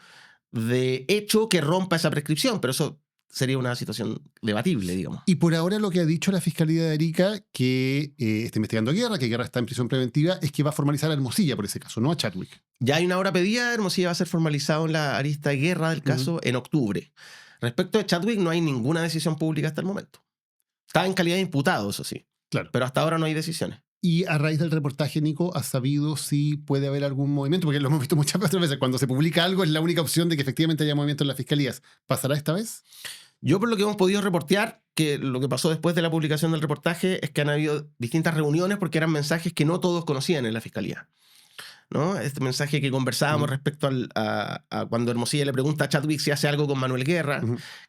de hecho que rompa esa prescripción, pero eso sería una situación debatible, digamos. Y por ahora lo que ha dicho la Fiscalía de Arica, que está investigando a Guerra, que Guerra está en prisión preventiva, es que va a formalizar a Hermosilla por ese caso, no a Chadwick. Ya hay una hora pedida, Hermosilla va a ser formalizado en la arista de Guerra del caso en octubre. Respecto de Chadwick no hay ninguna decisión pública hasta el momento. Está en calidad de imputado, eso sí. Claro. Pero hasta ahora no hay decisiones. Y a raíz del reportaje, Nico, ¿has sabido si puede haber algún movimiento? Porque lo hemos visto muchas otras veces. Cuando se publica algo es la única opción de que efectivamente haya movimiento en las fiscalías. ¿Pasará esta vez? Yo, por lo que hemos podido reportear, que lo que pasó después de la publicación del reportaje es que han habido distintas reuniones porque eran mensajes que no todos conocían en la fiscalía, ¿no? Este mensaje que conversábamos respecto a cuando Hermosilla le pregunta a Chadwick si hace algo con Manuel Guerra,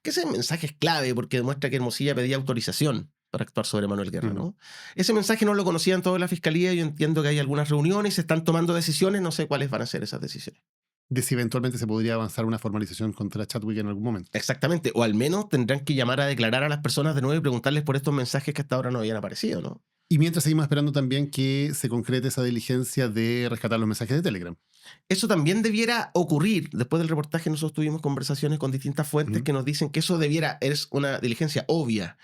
que ese mensaje es clave porque demuestra que Hermosilla pedía autorización para actuar sobre Manuel Guerra, ¿no? Ese mensaje no lo conocían todos en la fiscalía. Yo entiendo que hay algunas reuniones y se están tomando decisiones, no sé cuáles van a ser esas decisiones. De si eventualmente se podría avanzar una formalización contra Chadwick en algún momento. Exactamente, o al menos tendrán que llamar a declarar a las personas de nuevo y preguntarles por estos mensajes que hasta ahora no habían aparecido, ¿no? Y mientras seguimos esperando también que se concrete esa diligencia de rescatar los mensajes de Telegram. Eso también debiera ocurrir. Después del reportaje nosotros tuvimos conversaciones con distintas fuentes que nos dicen que eso es una diligencia obvia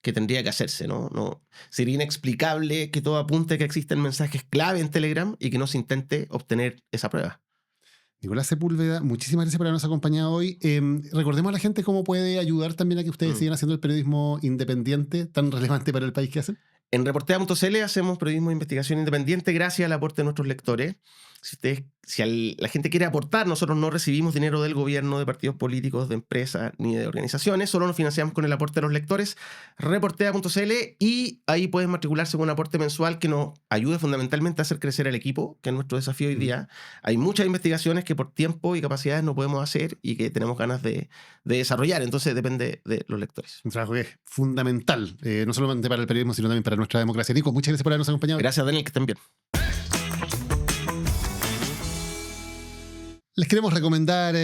que tendría que hacerse, ¿no? Sería inexplicable que todo apunte a que existen mensajes clave en Telegram y que no se intente obtener esa prueba. Nicolás Sepúlveda, muchísimas gracias por habernos acompañado hoy. Recordemos a la gente cómo puede ayudar también a que ustedes sigan haciendo el periodismo independiente tan relevante para el país que hacen. En reportea.cl hacemos periodismo de investigación independiente gracias al aporte de nuestros lectores. Si la gente quiere aportar, nosotros no recibimos dinero del gobierno, de partidos políticos, de empresas ni de organizaciones, solo nos financiamos con el aporte de los lectores. Reportea.cl, y ahí pueden matricularse con un aporte mensual que nos ayude fundamentalmente a hacer crecer el equipo, que es nuestro desafío hoy día. Hay muchas investigaciones que por tiempo y capacidades no podemos hacer y que tenemos ganas de desarrollar, entonces depende de los lectores. Un trabajo que es fundamental, no solamente para el periodismo, sino también para nuestra democracia. Nico, muchas gracias por habernos acompañado. Gracias, Daniel, que estén bien. Les queremos recomendar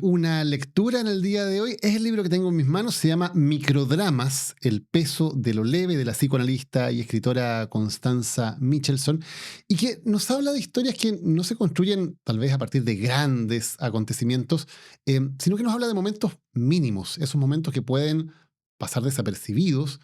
una lectura en el día de hoy. Es el libro que tengo en mis manos, se llama Microdramas, el peso de lo leve, de la psicoanalista y escritora Constanza Michelson, y que nos habla de historias que no se construyen tal vez a partir de grandes acontecimientos, sino que nos habla de momentos mínimos, esos momentos que pueden pasar desapercibidos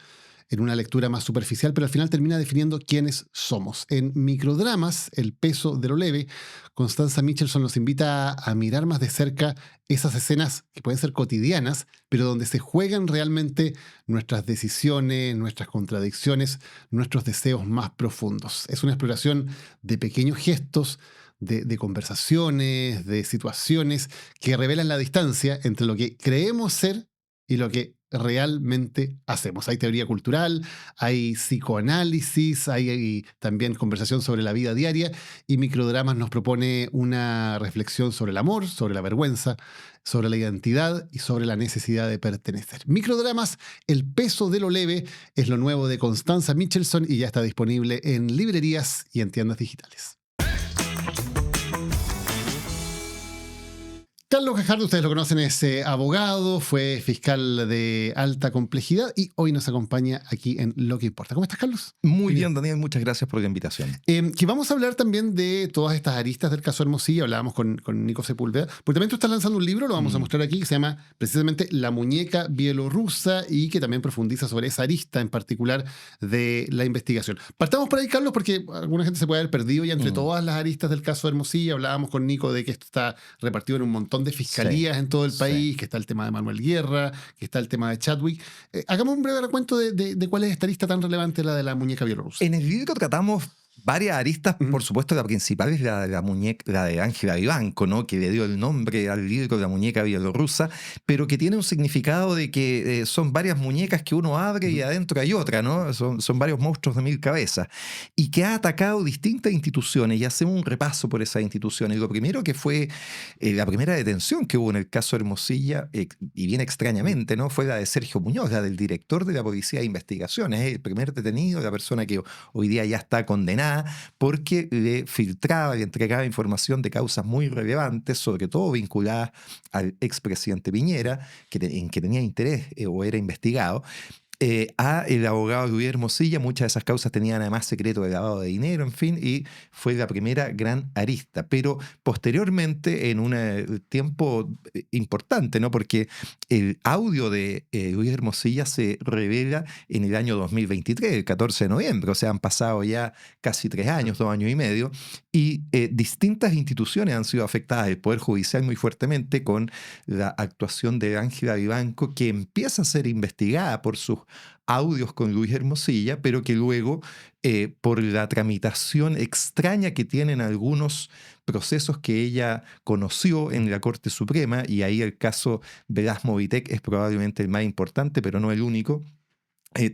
en una lectura más superficial, pero al final termina definiendo quiénes somos. En Microdramas, el peso de lo leve, Constanza Michelson nos invita a mirar más de cerca esas escenas que pueden ser cotidianas, pero donde se juegan realmente nuestras decisiones, nuestras contradicciones, nuestros deseos más profundos. Es una exploración de pequeños gestos, de conversaciones, de situaciones que revelan la distancia entre lo que creemos ser y lo que realmente hacemos. Hay teoría cultural, hay psicoanálisis, hay también conversación sobre la vida diaria, y Microdramas nos propone una reflexión sobre el amor, sobre la vergüenza, sobre la identidad y sobre la necesidad de pertenecer. Microdramas, el peso de lo leve, es lo nuevo de Constanza Michelson y ya está disponible en librerías y en tiendas digitales. Carlos Gajardo, ustedes lo conocen, es abogado, fue fiscal de alta complejidad y hoy nos acompaña aquí en Lo que Importa. ¿Cómo estás, Carlos? Muy bien, Daniel, muchas gracias por la invitación. Que vamos a hablar también de todas estas aristas del caso Hermosilla. Hablábamos con Nico Sepúlveda, porque también tú estás lanzando un libro, lo vamos a mostrar aquí, que se llama precisamente La muñeca bielorrusa, y que también profundiza sobre esa arista en particular de la investigación. Partamos por ahí, Carlos, porque alguna gente se puede haber perdido, y entre todas las aristas del caso Hermosilla hablábamos con Nico de que esto está repartido en un montón de fiscalías en todo el país, que está el tema de Manuel Guerra, que está el tema de Chadwick. Hagamos un breve recuento de cuál es esta arista tan relevante, la de la muñeca bielorrusa. En el libro tratamos varias aristas, por supuesto la principal es la de la muñeca, la de Ángela Vivanco, ¿no? Que le dio el nombre al libro de la muñeca bielorrusa, pero que tiene un significado de que son varias muñecas que uno abre y adentro hay otra, ¿no? Son varios monstruos de 1000 cabezas, y que ha atacado distintas instituciones, y hacemos un repaso por esas instituciones. Lo primero que fue la primera detención que hubo en el caso Hermosilla, y bien extrañamente, ¿no? Fue la de Sergio Muñoz, la del director de la Policía de Investigaciones, el primer detenido, la persona que hoy día ya está condenada porque le filtraba y entregaba información de causas muy relevantes, sobre todo vinculadas al expresidente Piñera, en que tenía interés o era investigado. A el abogado Luis Hermosilla. Muchas de esas causas tenían además secreto de lavado de dinero, en fin, y fue la primera gran arista. Pero posteriormente, en un tiempo importante, ¿no? Porque el audio de Luis Hermosilla se revela en el año 2023, el 14 de noviembre, o sea, han pasado ya casi 3 años, 2 años y medio, y distintas instituciones han sido afectadas, el Poder Judicial muy fuertemente, con la actuación de Ángela Vivanco, que empieza a ser investigada por sus audios con Luis Hermosilla, pero que luego, por la tramitación extraña que tienen algunos procesos que ella conoció en la Corte Suprema, y ahí el caso Velasco Vitec es probablemente el más importante, pero no el único,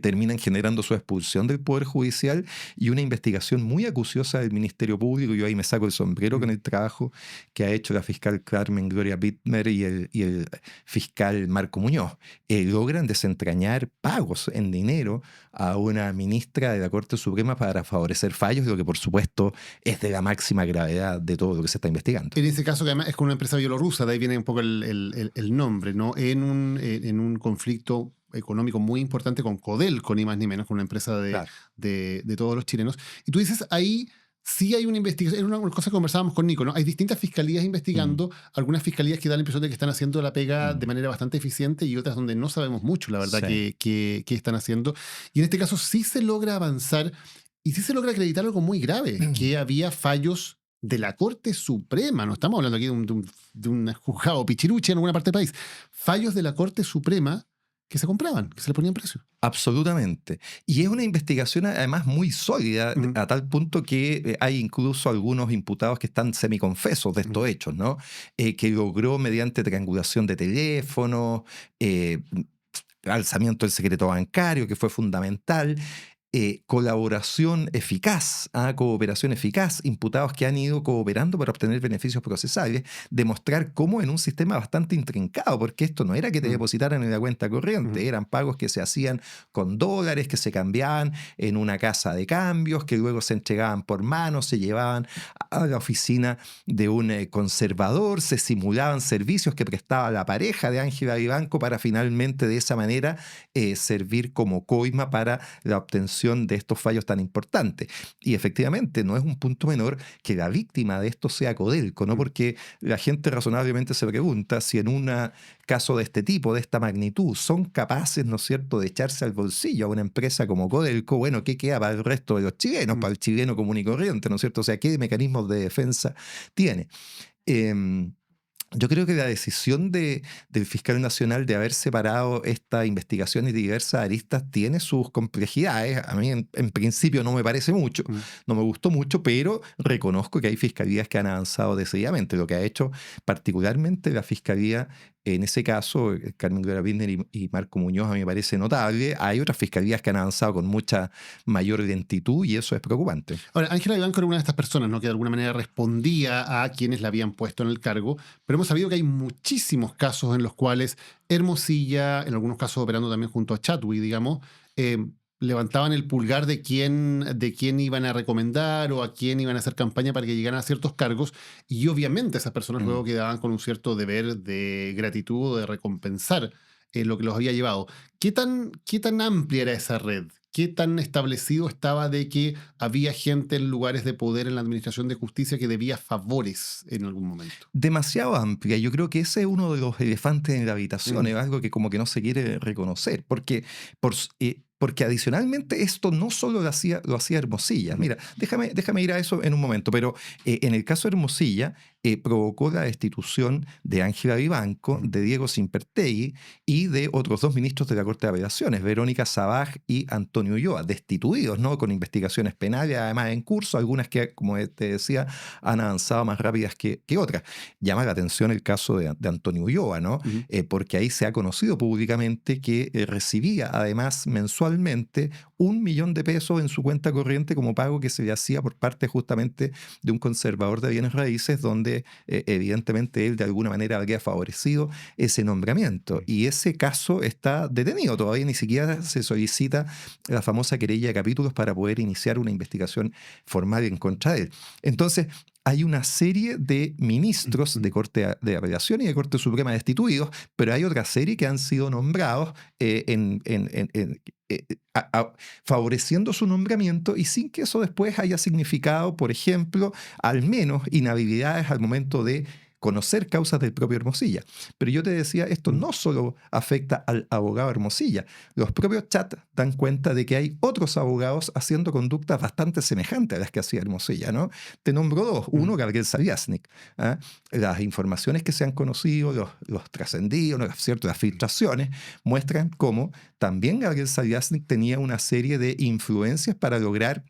terminan generando su expulsión del Poder Judicial y una investigación muy acuciosa del Ministerio Público. Yo ahí me saco el sombrero con el trabajo que ha hecho la fiscal Carmen Gloria Bittmer y el fiscal Marco Muñoz. Logran desentrañar pagos en dinero a una ministra de la Corte Suprema para favorecer fallos, lo que por supuesto es de la máxima gravedad de todo lo que se está investigando. En ese caso, que además es con una empresa bielorrusa, de ahí viene un poco el nombre, ¿no? En un conflicto económico muy importante con Codelco, ni más ni menos, con una empresa Claro. de todos los chilenos. Y tú dices, ahí sí hay una investigación, era una cosa que conversábamos con Nico, ¿no? Hay distintas fiscalías investigando, algunas fiscalías que dan la impresión de que están haciendo la pega de manera bastante eficiente y otras donde no sabemos mucho, la verdad, Sí. que están haciendo. Y en este caso sí se logra avanzar y sí se logra acreditar algo muy grave, que había fallos de la Corte Suprema, no estamos hablando aquí de un juzgado pichiruche en alguna parte del país, fallos de la Corte Suprema que se compraban, que se le ponían precio. Absolutamente. Y es una investigación además muy sólida, Ujú. a tal punto que hay incluso algunos imputados que están semiconfesos de estos hechos, ¿no? Que logró mediante triangulación de teléfonos, alzamiento del secreto bancario, que fue fundamental, colaboración eficaz, cooperación eficaz, imputados que han ido cooperando para obtener beneficios procesales, demostrar cómo en un sistema bastante intrincado, porque esto no era que te depositaran en la cuenta corriente, eran pagos que se hacían con dólares, que se cambiaban en una casa de cambios, que luego se entregaban por mano, se llevaban a la oficina de un conservador, se simulaban servicios que prestaba la pareja de Ángela Vivanco para finalmente de esa manera servir como coima para la obtención de estos fallos tan importantes. Y efectivamente no es un punto menor que la víctima de esto sea Codelco, ¿no? Porque la gente razonablemente se pregunta si en un caso de este tipo, de esta magnitud, son capaces, ¿no es cierto?, de echarse al bolsillo a una empresa como Codelco. Bueno, ¿qué queda para el resto de los chilenos, para el chileno común y corriente, ¿no es cierto? O sea, ¿qué mecanismos de defensa tiene? Yo creo que la decisión del fiscal nacional de haber separado esta investigación en diversas aristas tiene sus complejidades. A mí en principio no me parece mucho, no me gustó mucho, pero reconozco que hay fiscalías que han avanzado decididamente. Lo que ha hecho particularmente la fiscalía, en ese caso, Carmen Gloria Bittner y Marco Muñoz, a mí me parece notable. Hay otras fiscalías que han avanzado con mucha mayor lentitud y eso es preocupante. Ahora, Ángela Vivanco era una de estas personas, ¿no?, que de alguna manera respondía a quienes la habían puesto en el cargo, pero hemos sabido que hay muchísimos casos en los cuales Hermosilla, en algunos casos operando también junto a Chadwick, digamos, levantaban el pulgar de quién iban a recomendar o a quién iban a hacer campaña para que llegaran a ciertos cargos, y obviamente esas personas luego quedaban con un cierto deber de gratitud o de recompensar lo que los había llevado. ¿Qué tan amplia era esa red? ¿Qué tan establecido estaba de que había gente en lugares de poder en la administración de justicia que debía favores en algún momento? Demasiado amplia. Yo creo que ese es uno de los elefantes en la habitación, es algo que como que no se quiere reconocer, porque adicionalmente esto no solo lo hacía Hermosilla. Mira, déjame ir a eso en un momento, pero en el caso de Hermosilla provocó la destitución de Ángela Vivanco, de Diego Simpertegui y de otros dos ministros de la Corte de Apelaciones, Verónica Sabaj y Antonio Ulloa, destituidos, ¿no?, con investigaciones penales además en curso, algunas que, como te decía, han avanzado más rápidas que otras. Llama la atención el caso de Antonio Ulloa, ¿no? Porque ahí se ha conocido públicamente que recibía además mensualmente 1 millón de pesos en su cuenta corriente como pago que se le hacía por parte justamente de un conservador de bienes raíces, donde evidentemente él de alguna manera habría favorecido ese nombramiento. Y ese caso está detenido, todavía ni siquiera se solicita la famosa querella de capítulos para poder iniciar una investigación formal en contra de él. Entonces, hay una serie de ministros de Corte de Apelación y de Corte Suprema destituidos, pero hay otra serie que han sido nombrados favoreciendo su nombramiento y sin que eso después haya significado, por ejemplo, al menos inhabilidades al momento de conocer causas del propio Hermosilla. Pero yo te decía, esto no solo afecta al abogado Hermosilla. Los propios chats dan cuenta de que hay otros abogados haciendo conductas bastante semejantes a las que hacía Hermosilla, ¿no? Te nombro dos. Uno, Gabriel Saviasnik. ¿Ah? Las informaciones que se han conocido, los trascendidos, ¿no? ¿Cierto? Las filtraciones, muestran cómo también Gabriel Saviasnik tenía una serie de influencias para lograr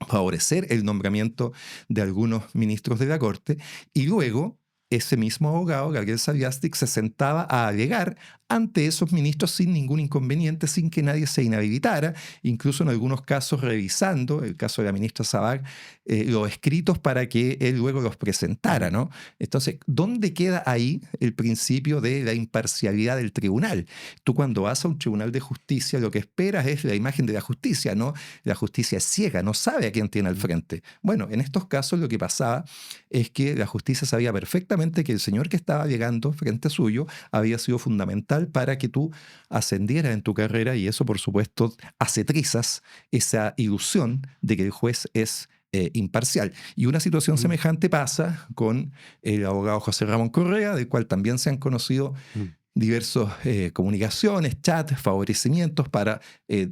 favorecer el nombramiento de algunos ministros de la Corte, y luego ese mismo abogado, Gabriel Saviasnik, se sentaba a alegar ante esos ministros sin ningún inconveniente, sin que nadie se inhabilitara, incluso en algunos casos revisando, el caso de la ministra Sabag, los escritos para que él luego los presentara, ¿no? Entonces, ¿dónde queda ahí el principio de la imparcialidad del tribunal? Tú cuando vas a un tribunal de justicia, lo que esperas es la imagen de la justicia, ¿no? La justicia es ciega, no sabe a quién tiene al frente. Bueno, en estos casos lo que pasaba es que la justicia sabía perfectamente que el señor que estaba llegando frente suyo había sido fundamental para que tú ascendieras en tu carrera, y eso, por supuesto, hace trizas esa ilusión de que el juez es imparcial. Y una situación semejante pasa con el abogado José Ramón Correa, del cual también se han conocido diversas comunicaciones, chats, favorecimientos para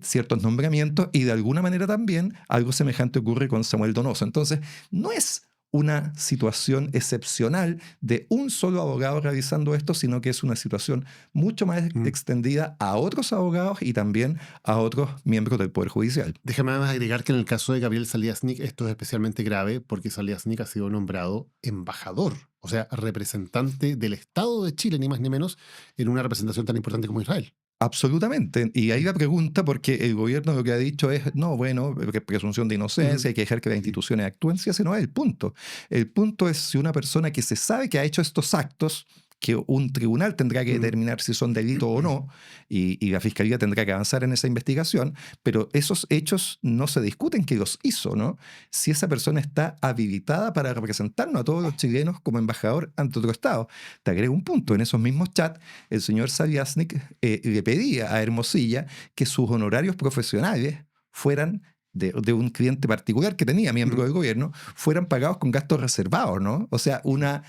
ciertos nombramientos, y de alguna manera también algo semejante ocurre con Samuel Donoso. Entonces, no es una situación excepcional de un solo abogado realizando esto, sino que es una situación mucho más extendida a otros abogados y también a otros miembros del Poder Judicial. Déjame además agregar que en el caso de Gabriel Saviasnik esto es especialmente grave porque Saviasnik ha sido nombrado embajador, o sea, representante del Estado de Chile, ni más ni menos, en una representación tan importante como Israel. Absolutamente. Y ahí la pregunta, porque el gobierno lo que ha dicho es, no, bueno, presunción de inocencia, hay que dejar que las instituciones actúen, si ese no es el punto. El punto es si una persona que se sabe que ha hecho estos actos, que un tribunal tendrá que determinar si son delitos o no, y la fiscalía tendrá que avanzar en esa investigación, pero esos hechos no se discuten que los hizo, ¿no? Si esa persona está habilitada para representarnos a todos los chilenos como embajador ante otro Estado. Te agrego un punto, en esos mismos chats, el señor Saviasnik le pedía a Hermosilla que sus honorarios profesionales fueran de un cliente particular que tenía, miembro del gobierno, fueran pagados con gastos reservados, ¿no? O sea, una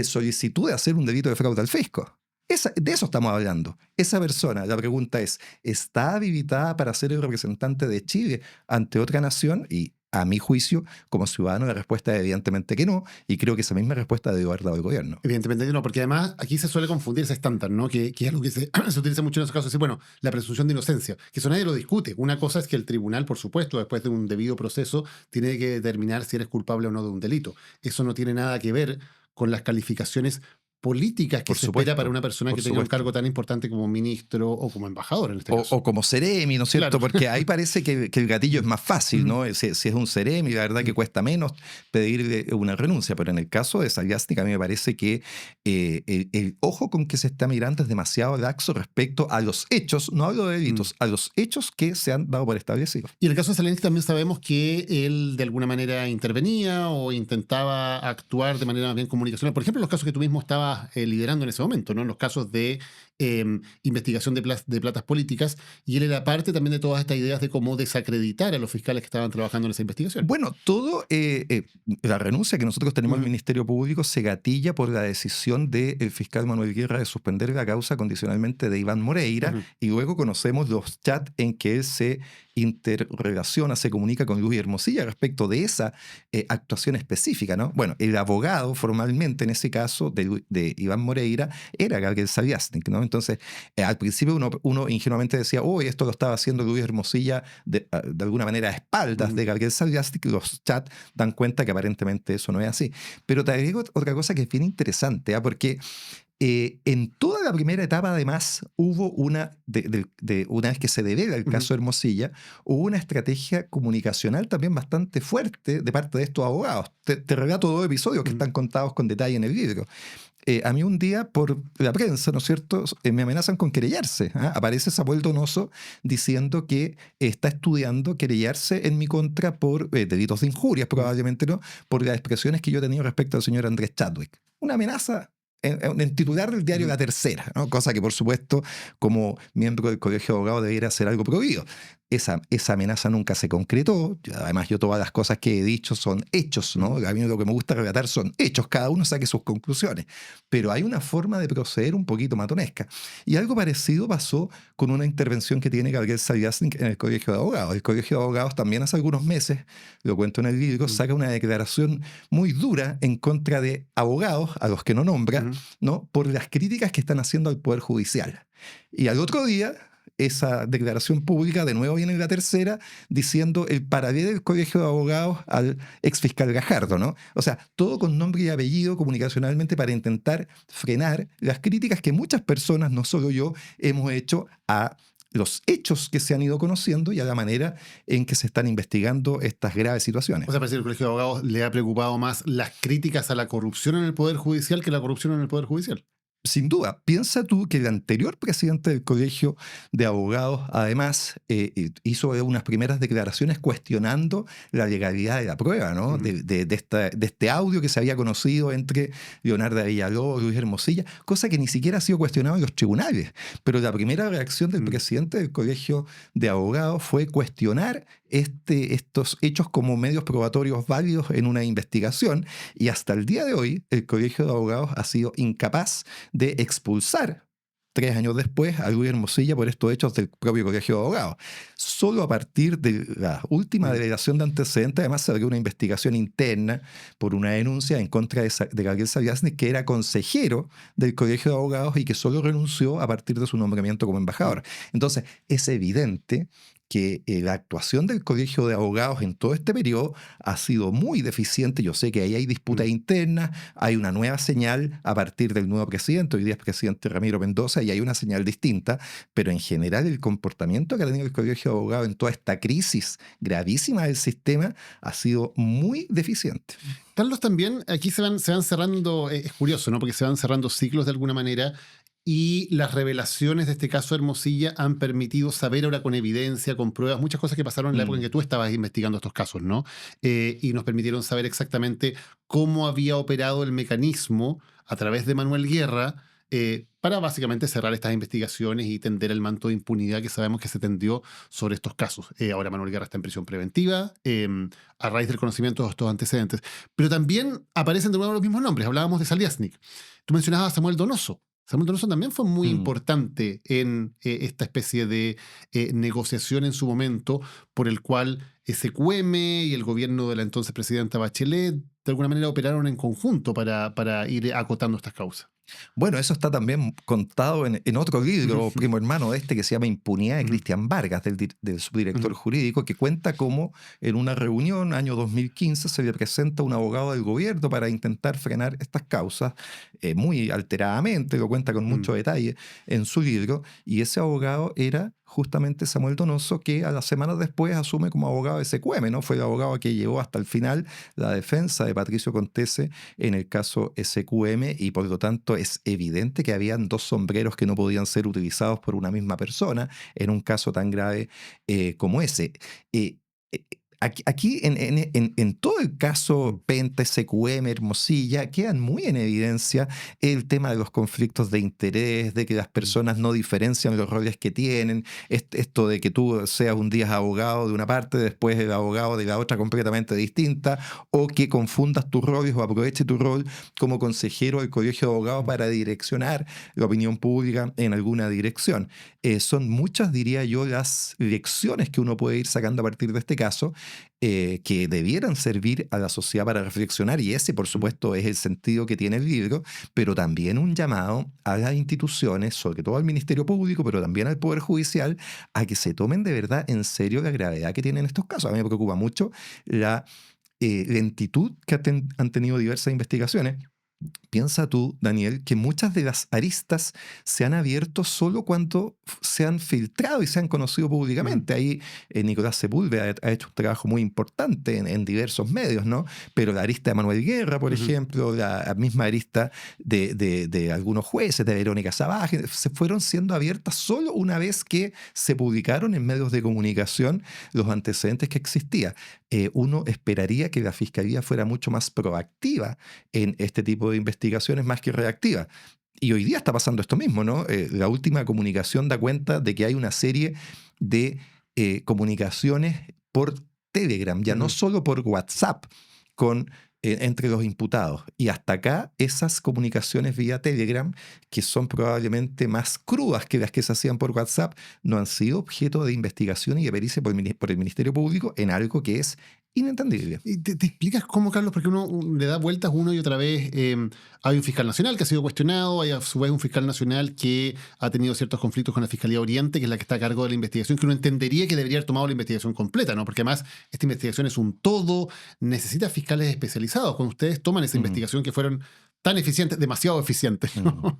solicitud de hacer un delito de fraude al fisco. De eso estamos hablando. Esa persona, la pregunta es, ¿está habilitada para ser el representante de Chile ante otra nación? Y a mi juicio, como ciudadano, la respuesta es evidentemente que no, y creo que esa misma respuesta debe haber dado el gobierno. Evidentemente que no, porque además aquí se suele confundir ese estándar, ¿no? Que es algo que se utiliza mucho en esos casos, decir, bueno, la presunción de inocencia, que eso nadie lo discute. Una cosa es que el tribunal, por supuesto, después de un debido proceso, tiene que determinar si eres culpable o no de un delito. Eso no tiene nada que ver con las calificaciones políticas que se espera para una persona que tenga un cargo tan importante como ministro o como embajador en este caso. O como seremi, ¿no es cierto? Claro. Porque ahí parece que el gatillo es más fácil, ¿no? Si es un seremi, la verdad que cuesta menos pedirle una renuncia, pero en el caso de Saviasnik a mí me parece que el ojo con que se está mirando es demasiado laxo respecto a los hechos, no hablo de delitos, a los hechos que se han dado por establecidos. Y en el caso de Saviasnik también sabemos que él de alguna manera intervenía o intentaba actuar de manera más bien comunicacional. Por ejemplo, en los casos que tú mismo estabas liderando en ese momento, ¿no? En los casos de investigación de platas políticas, y él era parte también de todas estas ideas de cómo desacreditar a los fiscales que estaban trabajando en esa investigación. Bueno, todo la renuncia que nosotros tenemos al Ministerio Público se gatilla por la decisión del fiscal Manuel Guerra de suspender la causa condicionalmente de Iván Moreira, y luego conocemos los chats en que él se interrelaciona, se comunica con Luis Hermosilla respecto de esa actuación específica, ¿no? Bueno, el abogado formalmente en ese caso de Iván Moreira era Gabriel Saviasnik, ¿no? Entonces, al principio uno ingenuamente decía, esto lo estaba haciendo Luis Hermosilla de alguna manera a espaldas de Gabriel Saviasnik. Los chats dan cuenta que aparentemente eso no es así. Pero te agrego otra cosa que es bien interesante, porque en toda la primera etapa, además, hubo una vez que se devela el caso Hermosilla, hubo una estrategia comunicacional también bastante fuerte de parte de estos abogados. Te relato dos episodios que están contados con detalle en el libro. A mí un día por la prensa, ¿no es cierto?, me amenazan con querellarse. Aparece Samuel Donoso diciendo que está estudiando querellarse en mi contra por delitos de injurias, probablemente no, por las expresiones que yo he tenido respecto al señor Andrés Chadwick. Una amenaza en titular del diario La Tercera, ¿no? Cosa que, por supuesto, como miembro del Colegio de Abogados debiera ser algo prohibido. esa amenaza nunca se concretó. Además, yo todas las cosas que he dicho son hechos, ¿no? A mí lo que me gusta relatar son hechos, cada uno saque sus conclusiones. Pero hay una forma de proceder un poquito matonesca. Y algo parecido pasó con una intervención que tiene Gabriel Sabiasnik en el Colegio de Abogados. El Colegio de Abogados también hace algunos meses, lo cuento en el libro, saca una declaración muy dura en contra de abogados, a los que no nombra, ¿no? Por las críticas que están haciendo al Poder Judicial. Y al otro día, esa declaración pública, de nuevo viene la tercera, diciendo el paralelo del Colegio de Abogados al exfiscal Gajardo, ¿no? O sea, todo con nombre y apellido comunicacionalmente para intentar frenar las críticas que muchas personas, no solo yo, hemos hecho a los hechos que se han ido conociendo y a la manera en que se están investigando estas graves situaciones. O sea, parece que el Colegio de Abogados le ha preocupado más las críticas a la corrupción en el Poder Judicial que la corrupción en el Poder Judicial. Sin duda, piensa tú que el anterior presidente del Colegio de Abogados, además, hizo unas primeras declaraciones cuestionando la legalidad de la prueba, ¿no? De este audio que se había conocido entre Leonardo Villalobos y Luis Hermosilla, cosa que ni siquiera ha sido cuestionado en los tribunales. Pero la primera reacción del presidente del Colegio de Abogados fue cuestionar estos hechos como medios probatorios válidos en una investigación, y hasta el día de hoy el Colegio de Abogados ha sido incapaz de expulsar 3 años después a Luis Hermosilla por estos hechos del propio Colegio de Abogados. Solo a partir de la última delegación de antecedentes, además, se abrió una investigación interna por una denuncia en contra de Gabriel Sabiasnik, que era consejero del Colegio de Abogados y que solo renunció a partir de su nombramiento como embajador. Entonces, es evidente que la actuación del Colegio de Abogados en todo este periodo ha sido muy deficiente. Yo sé que ahí hay disputas internas, hay una nueva señal a partir del nuevo presidente, hoy día es presidente Ramiro Mendoza, y hay una señal distinta, pero en general el comportamiento que ha tenido el Colegio de Abogados en toda esta crisis gravísima del sistema ha sido muy deficiente. Carlos, también aquí se van cerrando, es curioso, ¿no? Porque se van cerrando ciclos de alguna manera. Y las revelaciones de este caso Hermosilla han permitido saber ahora con evidencia, con pruebas, muchas cosas que pasaron en la época en que tú estabas investigando estos casos, ¿no? Y nos permitieron saber exactamente cómo había operado el mecanismo a través de Manuel Guerra para básicamente cerrar estas investigaciones y tender el manto de impunidad que sabemos que se tendió sobre estos casos. Ahora Manuel Guerra está en prisión preventiva a raíz del conocimiento de estos antecedentes. Pero también aparecen de nuevo los mismos nombres. Hablábamos de Sabiasnik. Tú mencionabas a Samuel Donoso. Samuel Donoso también fue muy importante en esta especie de negociación en su momento por el cual SQM y el gobierno de la entonces presidenta Bachelet de alguna manera operaron en conjunto para ir acotando estas causas. Bueno, eso está también contado en otro libro, primo hermano de este, que se llama Impunidad, de Cristian Vargas, del subdirector jurídico, que cuenta cómo en una reunión, año 2015, se le presenta un abogado del gobierno para intentar frenar estas causas, muy alteradamente, lo cuenta con mucho detalle en su libro, y ese abogado era justamente Samuel Donoso, que a las semanas después asume como abogado de SQM, ¿no? Fue el abogado que llevó hasta el final la defensa de Patricio Contese en el caso SQM, y por lo tanto es evidente que habían dos sombreros que no podían ser utilizados por una misma persona en un caso tan grave como ese. Aquí en todo el caso Penta, SQM, Hermosilla, quedan muy en evidencia el tema de los conflictos de interés, de que las personas no diferencian los roles que tienen, esto de que tú seas un día abogado de una parte, después el abogado de la otra completamente distinta, o que confundas tus roles o aproveches tu rol como consejero del Colegio de Abogados para direccionar la opinión pública en alguna dirección. Son muchas, diría yo, las lecciones que uno puede ir sacando a partir de este caso, que debieran servir a la sociedad para reflexionar, y ese por supuesto es el sentido que tiene el libro, pero también un llamado a las instituciones, sobre todo al Ministerio Público, pero también al Poder Judicial, a que se tomen de verdad en serio la gravedad que tienen estos casos. A mí me preocupa mucho la lentitud que han tenido diversas investigaciones. Piensa tú, Daniel, que muchas de las aristas se han abierto solo cuando se han filtrado y se han conocido públicamente. Ahí Nicolás Sepúlveda ha hecho un trabajo muy importante en diversos medios, ¿no? Pero la arista de Manuel Guerra, por ejemplo, la misma arista de algunos jueces, de Verónica Savaje, se fueron siendo abiertas solo una vez que se publicaron en medios de comunicación los antecedentes que existían. Uno esperaría que la Fiscalía fuera mucho más proactiva en este tipo de investigaciones más que reactiva. Y hoy día está pasando esto mismo, ¿no? La última comunicación da cuenta de que hay una serie de comunicaciones por Telegram, ya no solo por WhatsApp, entre los imputados. Y hasta acá esas comunicaciones vía Telegram, que son probablemente más crudas que las que se hacían por WhatsApp, no han sido objeto de investigación y de pericia por el Ministerio Público en algo que es inentendible. ¿Y te explicas cómo, Carlos? Porque uno le da vueltas una y otra vez. Hay un fiscal nacional que ha sido cuestionado, hay a su vez un fiscal nacional que ha tenido ciertos conflictos con la Fiscalía Oriente, que es la que está a cargo de la investigación, que uno entendería que debería haber tomado la investigación completa, ¿no? Porque además esta investigación es un todo, necesita fiscales especializados. Cuando ustedes toman esa investigación que fueron tan eficientes, demasiado eficientes, ¿no?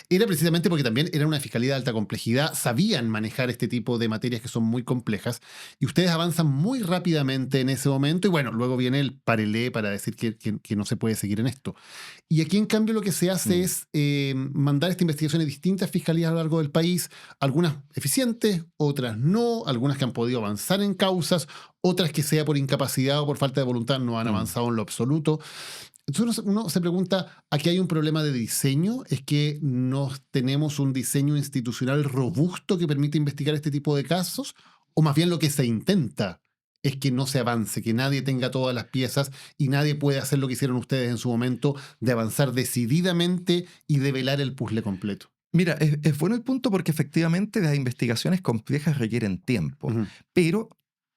Era precisamente porque también era una fiscalía de alta complejidad, sabían manejar este tipo de materias que son muy complejas, y ustedes avanzan muy rápidamente en ese momento, y bueno, luego viene el parelé para decir que no se puede seguir en esto. Y aquí, en cambio, lo que se hace es mandar esta investigación a distintas fiscalías a lo largo del país, algunas eficientes, otras no, algunas que han podido avanzar en causas, otras que sea por incapacidad o por falta de voluntad no han avanzado en lo absoluto. Entonces uno se pregunta, ¿aquí hay un problema de diseño? ¿Es que no tenemos un diseño institucional robusto que permite investigar este tipo de casos? ¿O más bien lo que se intenta es que no se avance, que nadie tenga todas las piezas y nadie puede hacer lo que hicieron ustedes en su momento, de avanzar decididamente y develar el puzzle completo? Mira, es bueno el punto porque efectivamente las investigaciones complejas requieren tiempo, pero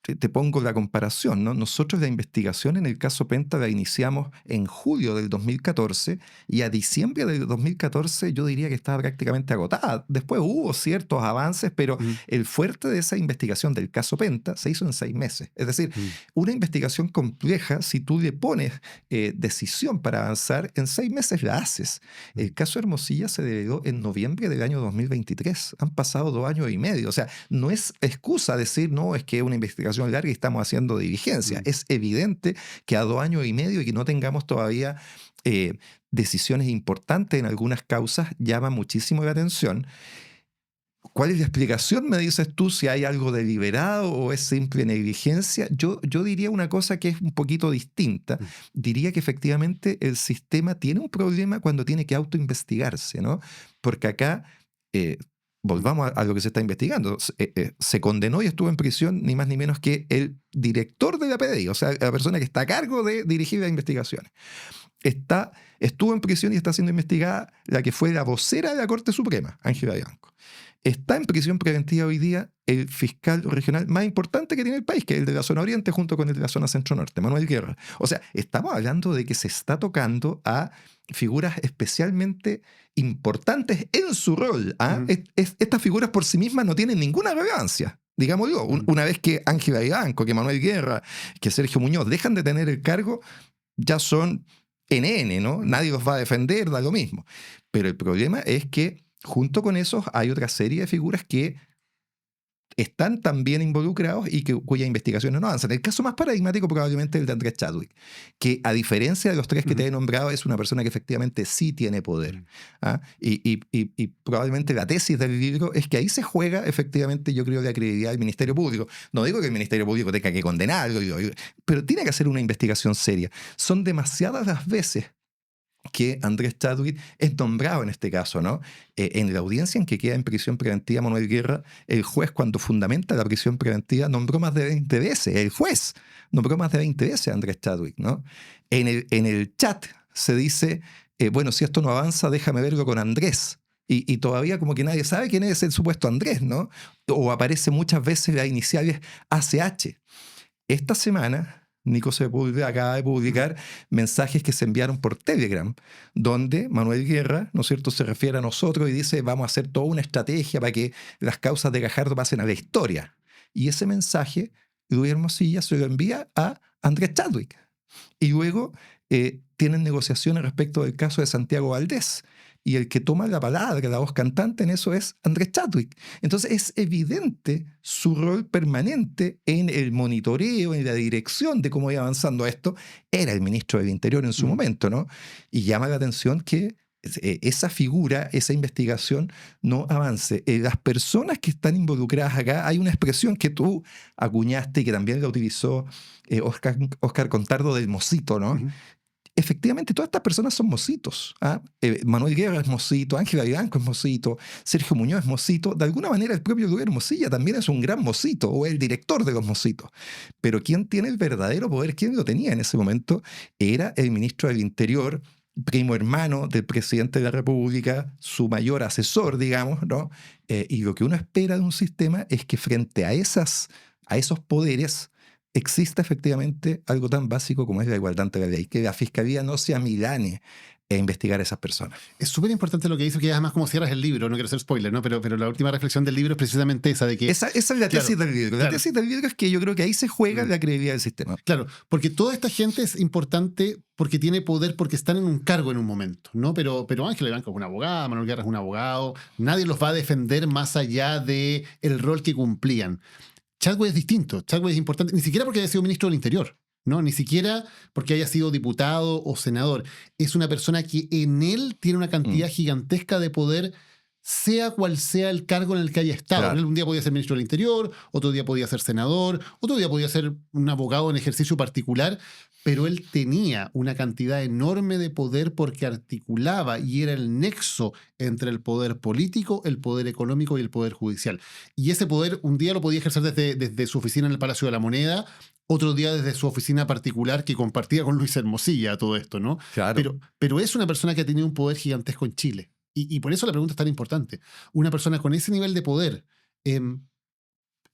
te pongo la comparación, ¿no? Nosotros la investigación en el caso Penta la iniciamos en julio del 2014 y a diciembre del 2014 yo diría que estaba prácticamente agotada. Después hubo ciertos avances, pero el fuerte de esa investigación del caso Penta se hizo en 6 meses. Es decir, una investigación compleja, si tú le pones decisión para avanzar, en 6 meses la haces. El caso Hermosilla se develó en noviembre del año 2023. Han pasado 2 años y medio. O sea, no es excusa decir, no, es que una investigación larga y estamos haciendo diligencia. Es evidente que a 2 años y medio y que no tengamos todavía decisiones importantes en algunas causas llama muchísimo la atención. ¿Cuál es la explicación, me dices tú, si hay algo deliberado o es simple negligencia? Yo diría una cosa que es un poquito distinta. Diría que efectivamente el sistema tiene un problema cuando tiene que autoinvestigarse, ¿no? Porque acá volvamos a lo que se está investigando. Se condenó y estuvo en prisión ni más ni menos que el director de la PDI, o sea, la persona que está a cargo de dirigir las investigaciones. Estuvo en prisión y está siendo investigada la que fue la vocera de la Corte Suprema, Ángela Bianco. Está en prisión preventiva hoy día el fiscal regional más importante que tiene el país, que es el de la zona oriente junto con el de la zona centro-norte, Manuel Guerra. O sea, estamos hablando de que se está tocando a figuras especialmente importantes en su rol. Estas figuras por sí mismas no tienen ninguna relevancia. Digámoslo, una vez que Ángela Bianco, que Manuel Guerra, que Sergio Muñoz dejan de tener el cargo, ya son NN, ¿no? Nadie los va a defender, da lo mismo. Pero el problema es que junto con esos hay otra serie de figuras que están también involucrados y cuya investigaciones no avanzan. El caso más paradigmático probablemente es el de Andrés Chadwick, que a diferencia de los 3 que te he nombrado, es una persona que efectivamente sí tiene poder. Y probablemente la tesis del libro es que ahí se juega efectivamente, yo creo, la credibilidad del Ministerio Público. No digo que el Ministerio Público tenga que condenarlo, pero tiene que hacer una investigación seria. Son demasiadas las veces que Andrés Chadwick es nombrado en este caso, ¿no? En la audiencia en que queda en prisión preventiva Manuel Guerra, el juez, cuando fundamenta la prisión preventiva, nombró más de 20 veces. El juez nombró más de 20 veces a Andrés Chadwick, ¿no? En el chat se dice, bueno, si esto no avanza, déjame verlo con Andrés. Y todavía como que nadie sabe quién es el supuesto Andrés, ¿no? O aparece muchas veces las iniciales ACH. Esta semana Nico Sepúlveda acaba de publicar mensajes que se enviaron por Telegram, donde Manuel Guerra, ¿no es cierto?, se refiere a nosotros y dice, vamos a hacer toda una estrategia para que las causas de Gajardo pasen a la historia. Y ese mensaje, Luis Hermosilla se lo envía a Andrés Chadwick. Y luego tienen negociaciones respecto del caso de Santiago Valdés. Y el que toma la palabra, la voz cantante en eso es Andrés Chadwick. Entonces es evidente su rol permanente en el monitoreo, en la dirección de cómo iba avanzando esto. Era el ministro del Interior en su momento, ¿no? Y llama la atención que esa figura, esa investigación no avance. Las personas que están involucradas acá, hay una expresión que tú acuñaste y que también la utilizó Oscar Contardo del Mosito, ¿no? efectivamente todas estas personas son mocitos. Manuel Guerra es mocito, Ángela Vivanco es mocito, Sergio Muñoz es mocito. De alguna manera el propio Luis Hermosilla también es un gran mocito, o el director de los mocitos. Pero quien tiene el verdadero poder, quien lo tenía en ese momento, era el ministro del Interior, primo hermano del presidente de la República, su mayor asesor, digamos, ¿no? Y lo que uno espera de un sistema es que frente a esos poderes exista efectivamente algo tan básico como es la igualdad ante la ley, que la Fiscalía no se amilane a investigar a esas personas. Es súper importante lo que dice, que además como cierras el libro, no quiero ser spoiler, ¿no? Pero la última reflexión del libro es precisamente esa de que... Esa es la tesis del libro. La tesis del libro es que yo creo que ahí se juega la credibilidad del sistema. Claro, porque toda esta gente es importante porque tiene poder, porque están en un cargo en un momento, ¿no? Pero Ángela Vivanco es una abogada, Manuel Guerra es un abogado, nadie los va a defender más allá del rol que cumplían. Chadwick es distinto, Chadwick es importante, ni siquiera porque haya sido ministro del Interior, ¿no? Ni siquiera porque haya sido diputado o senador. Es una persona que en él tiene una cantidad gigantesca de poder, sea cual sea el cargo en el que haya estado. Claro. Él un día podía ser ministro del Interior, otro día podía ser senador, otro día podía ser un abogado en ejercicio particular, pero él tenía una cantidad enorme de poder porque articulaba y era el nexo entre el poder político, el poder económico y el poder judicial. Y ese poder un día lo podía ejercer desde su oficina en el Palacio de la Moneda, otro día desde su oficina particular que compartía con Luis Hermosilla todo esto, ¿no? Claro. Pero es una persona que ha tenido un poder gigantesco en Chile. Y por eso la pregunta es tan importante. Una persona con ese nivel de poder,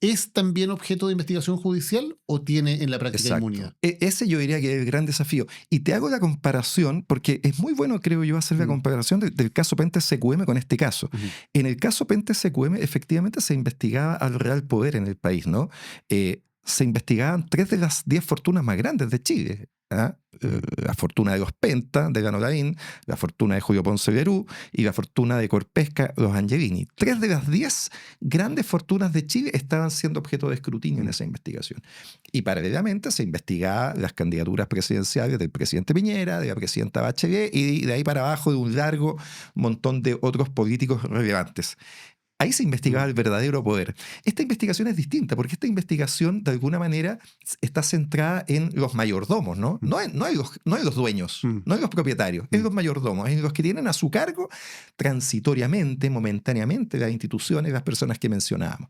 ¿es también objeto de investigación judicial o tiene en la práctica inmunidad? Ese yo diría que es el gran desafío. Y te hago la comparación, porque es muy bueno, creo yo, hacer la comparación del caso Pente SQM con este caso. En el caso Pente SQM, efectivamente se investigaba al real poder en el país, ¿no? Se investigaban 3 de las 10 fortunas más grandes de Chile. La fortuna de los Penta, de Ganolain, la fortuna de Julio Ponce Lerú y la fortuna de Corpesca, los Angelini. 3 de las 10 grandes fortunas de Chile estaban siendo objeto de escrutinio en esa investigación. Y paralelamente se investigaba las candidaturas presidenciales del presidente Piñera, de la presidenta Bachelet y de ahí para abajo de un largo montón de otros políticos relevantes. Ahí se investigaba el verdadero poder. Esta investigación es distinta porque esta investigación de alguna manera está centrada en los mayordomos, ¿no? No en los dueños, no en los propietarios, en los mayordomos, en los que tienen a su cargo transitoriamente, momentáneamente las instituciones, las personas que mencionábamos.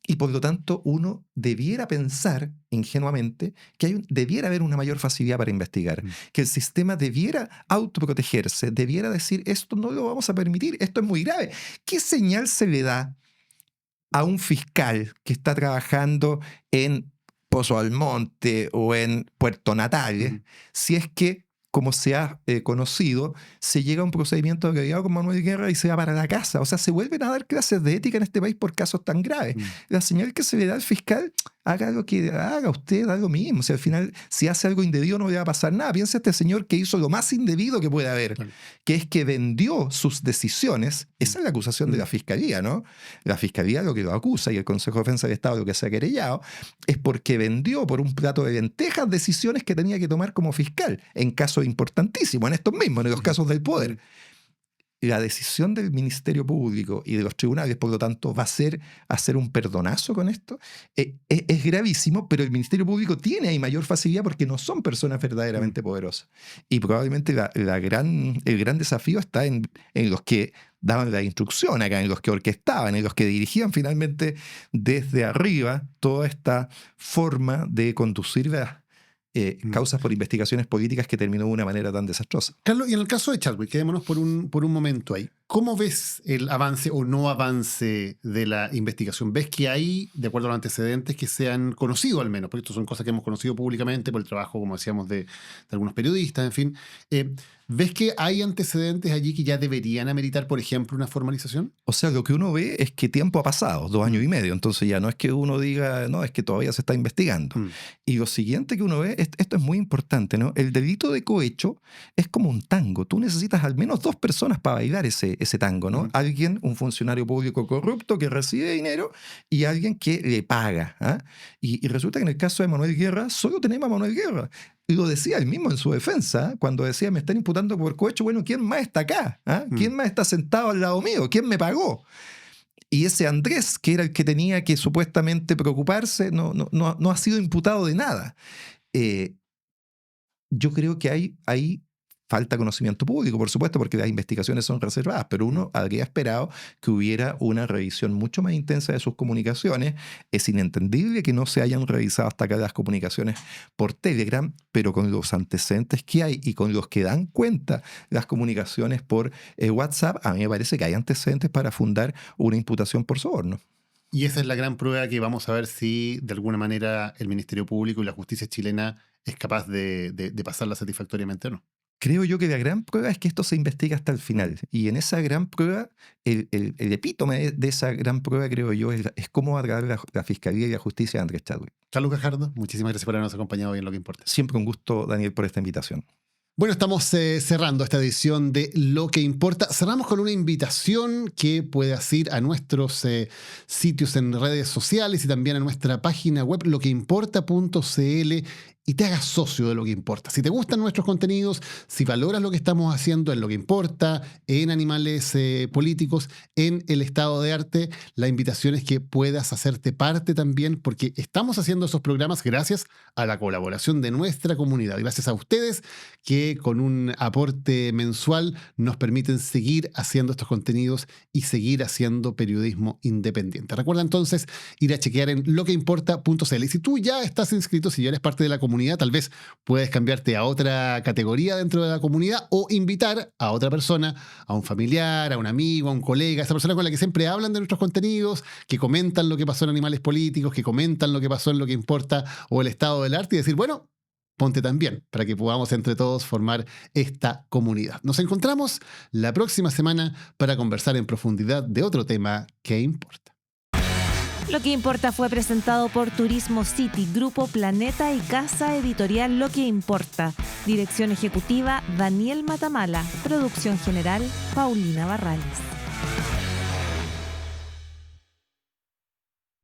Y por lo tanto uno debiera pensar ingenuamente que debiera haber una mayor facilidad para investigar, que el sistema debiera autoprotegerse, debiera decir esto no lo vamos a permitir, esto es muy grave. ¿Qué señal se le da a un fiscal que está trabajando en Pozo Almonte o en Puerto Natales si es que, como se ha conocido, se llega a un procedimiento abreviado con Manuel Guerra y se va para la casa? O sea, se vuelven a dar clases de ética en este país por casos tan graves. La señal que se le da al fiscal, haga lo que haga usted, haga lo mismo. O sea, al final, si hace algo indebido no le va a pasar nada. Piensa este señor que hizo lo más indebido que puede haber, que es que vendió sus decisiones. Esa es la acusación de la Fiscalía, ¿no? La Fiscalía lo que lo acusa y el Consejo de Defensa del Estado lo que se ha querellado es porque vendió por un plato de lentejas decisiones que tenía que tomar como fiscal en casos importantísimos, en estos mismos, en los casos del poder. La decisión del Ministerio Público y de los tribunales, por lo tanto, va a ser hacer un perdonazo con esto. Es gravísimo, pero el Ministerio Público tiene ahí mayor facilidad porque no son personas verdaderamente poderosas. Y probablemente el gran desafío está en los que daban la instrucción acá, en los que orquestaban, en los que dirigían finalmente desde arriba toda esta forma de conducir causas por investigaciones políticas que terminó de una manera tan desastrosa. Carlos, y en el caso de Chadwick, quedémonos por un momento ahí. ¿Cómo ves el avance o no avance de la investigación? ¿Ves que hay, de acuerdo a los antecedentes, que se han conocido al menos? Porque esto son cosas que hemos conocido públicamente por el trabajo, como decíamos, de algunos periodistas, en fin. ¿Ves que hay antecedentes allí que ya deberían ameritar, por ejemplo, una formalización? O sea, lo que uno ve es que tiempo ha pasado, 2 años y medio. Entonces ya no es que uno diga, no, es que todavía se está investigando. Y lo siguiente que uno ve, esto es muy importante, ¿no? El delito de cohecho es como un tango. Tú necesitas al menos 2 personas para bailar ese tango, ¿no? Alguien, un funcionario público corrupto que recibe dinero y alguien que le paga. Y resulta que en el caso de Manuel Guerra, solo tenemos a Manuel Guerra. Y lo decía él mismo en su defensa, cuando decía, me están imputando por cohecho. Bueno, ¿quién más está acá? ¿Quién más está sentado al lado mío? ¿Quién me pagó? Y ese Andrés, que era el que tenía que supuestamente preocuparse, no ha sido imputado de nada. Yo creo que hay falta conocimiento público, por supuesto, porque las investigaciones son reservadas, pero uno habría esperado que hubiera una revisión mucho más intensa de sus comunicaciones. Es inentendible que no se hayan revisado hasta acá las comunicaciones por Telegram, pero con los antecedentes que hay y con los que dan cuenta las comunicaciones por WhatsApp, a mí me parece que hay antecedentes para fundar una imputación por soborno. Y esa es la gran prueba que vamos a ver si de alguna manera el Ministerio Público y la justicia chilena es capaz de pasarla satisfactoriamente o no. Creo yo que la gran prueba es que esto se investiga hasta el final. Y en esa gran prueba, el epítome de esa gran prueba, creo yo, es cómo va a tratar la Fiscalía y la Justicia de Andrés Chadwick. Carlos Gajardo, muchísimas gracias por habernos acompañado hoy en Lo que importa. Siempre un gusto, Daniel, por esta invitación. Bueno, estamos cerrando esta edición de Lo que importa. Cerramos con una invitación que puedas ir a nuestros sitios en redes sociales y también a nuestra página web loqueimporta.cl y te hagas socio de Lo que importa. Si te gustan nuestros contenidos, si valoras lo que estamos haciendo en Lo que importa, en Animales Políticos, en El Estado de Arte, la invitación es que puedas hacerte parte también, porque estamos haciendo esos programas gracias a la colaboración de nuestra comunidad. Gracias a ustedes que con un aporte mensual nos permiten seguir haciendo estos contenidos y seguir haciendo periodismo independiente. Recuerda entonces ir a chequear en loqueimporta.cl. Y si tú ya estás inscrito, si ya eres parte de la comunidad, tal vez puedes cambiarte a otra categoría dentro de la comunidad o invitar a otra persona, a un familiar, a un amigo, a un colega, a esa persona con la que siempre hablan de nuestros contenidos, que comentan lo que pasó en Animales Políticos, que comentan lo que pasó en Lo que importa o El Estado del Arte y decir, bueno, ponte también para que podamos entre todos formar esta comunidad. Nos encontramos la próxima semana para conversar en profundidad de otro tema que importa. Lo que importa fue presentado por Turismo City, Grupo Planeta y Casa Editorial Lo que importa. Dirección ejecutiva Daniel Matamala. Producción general Paulina Barrales.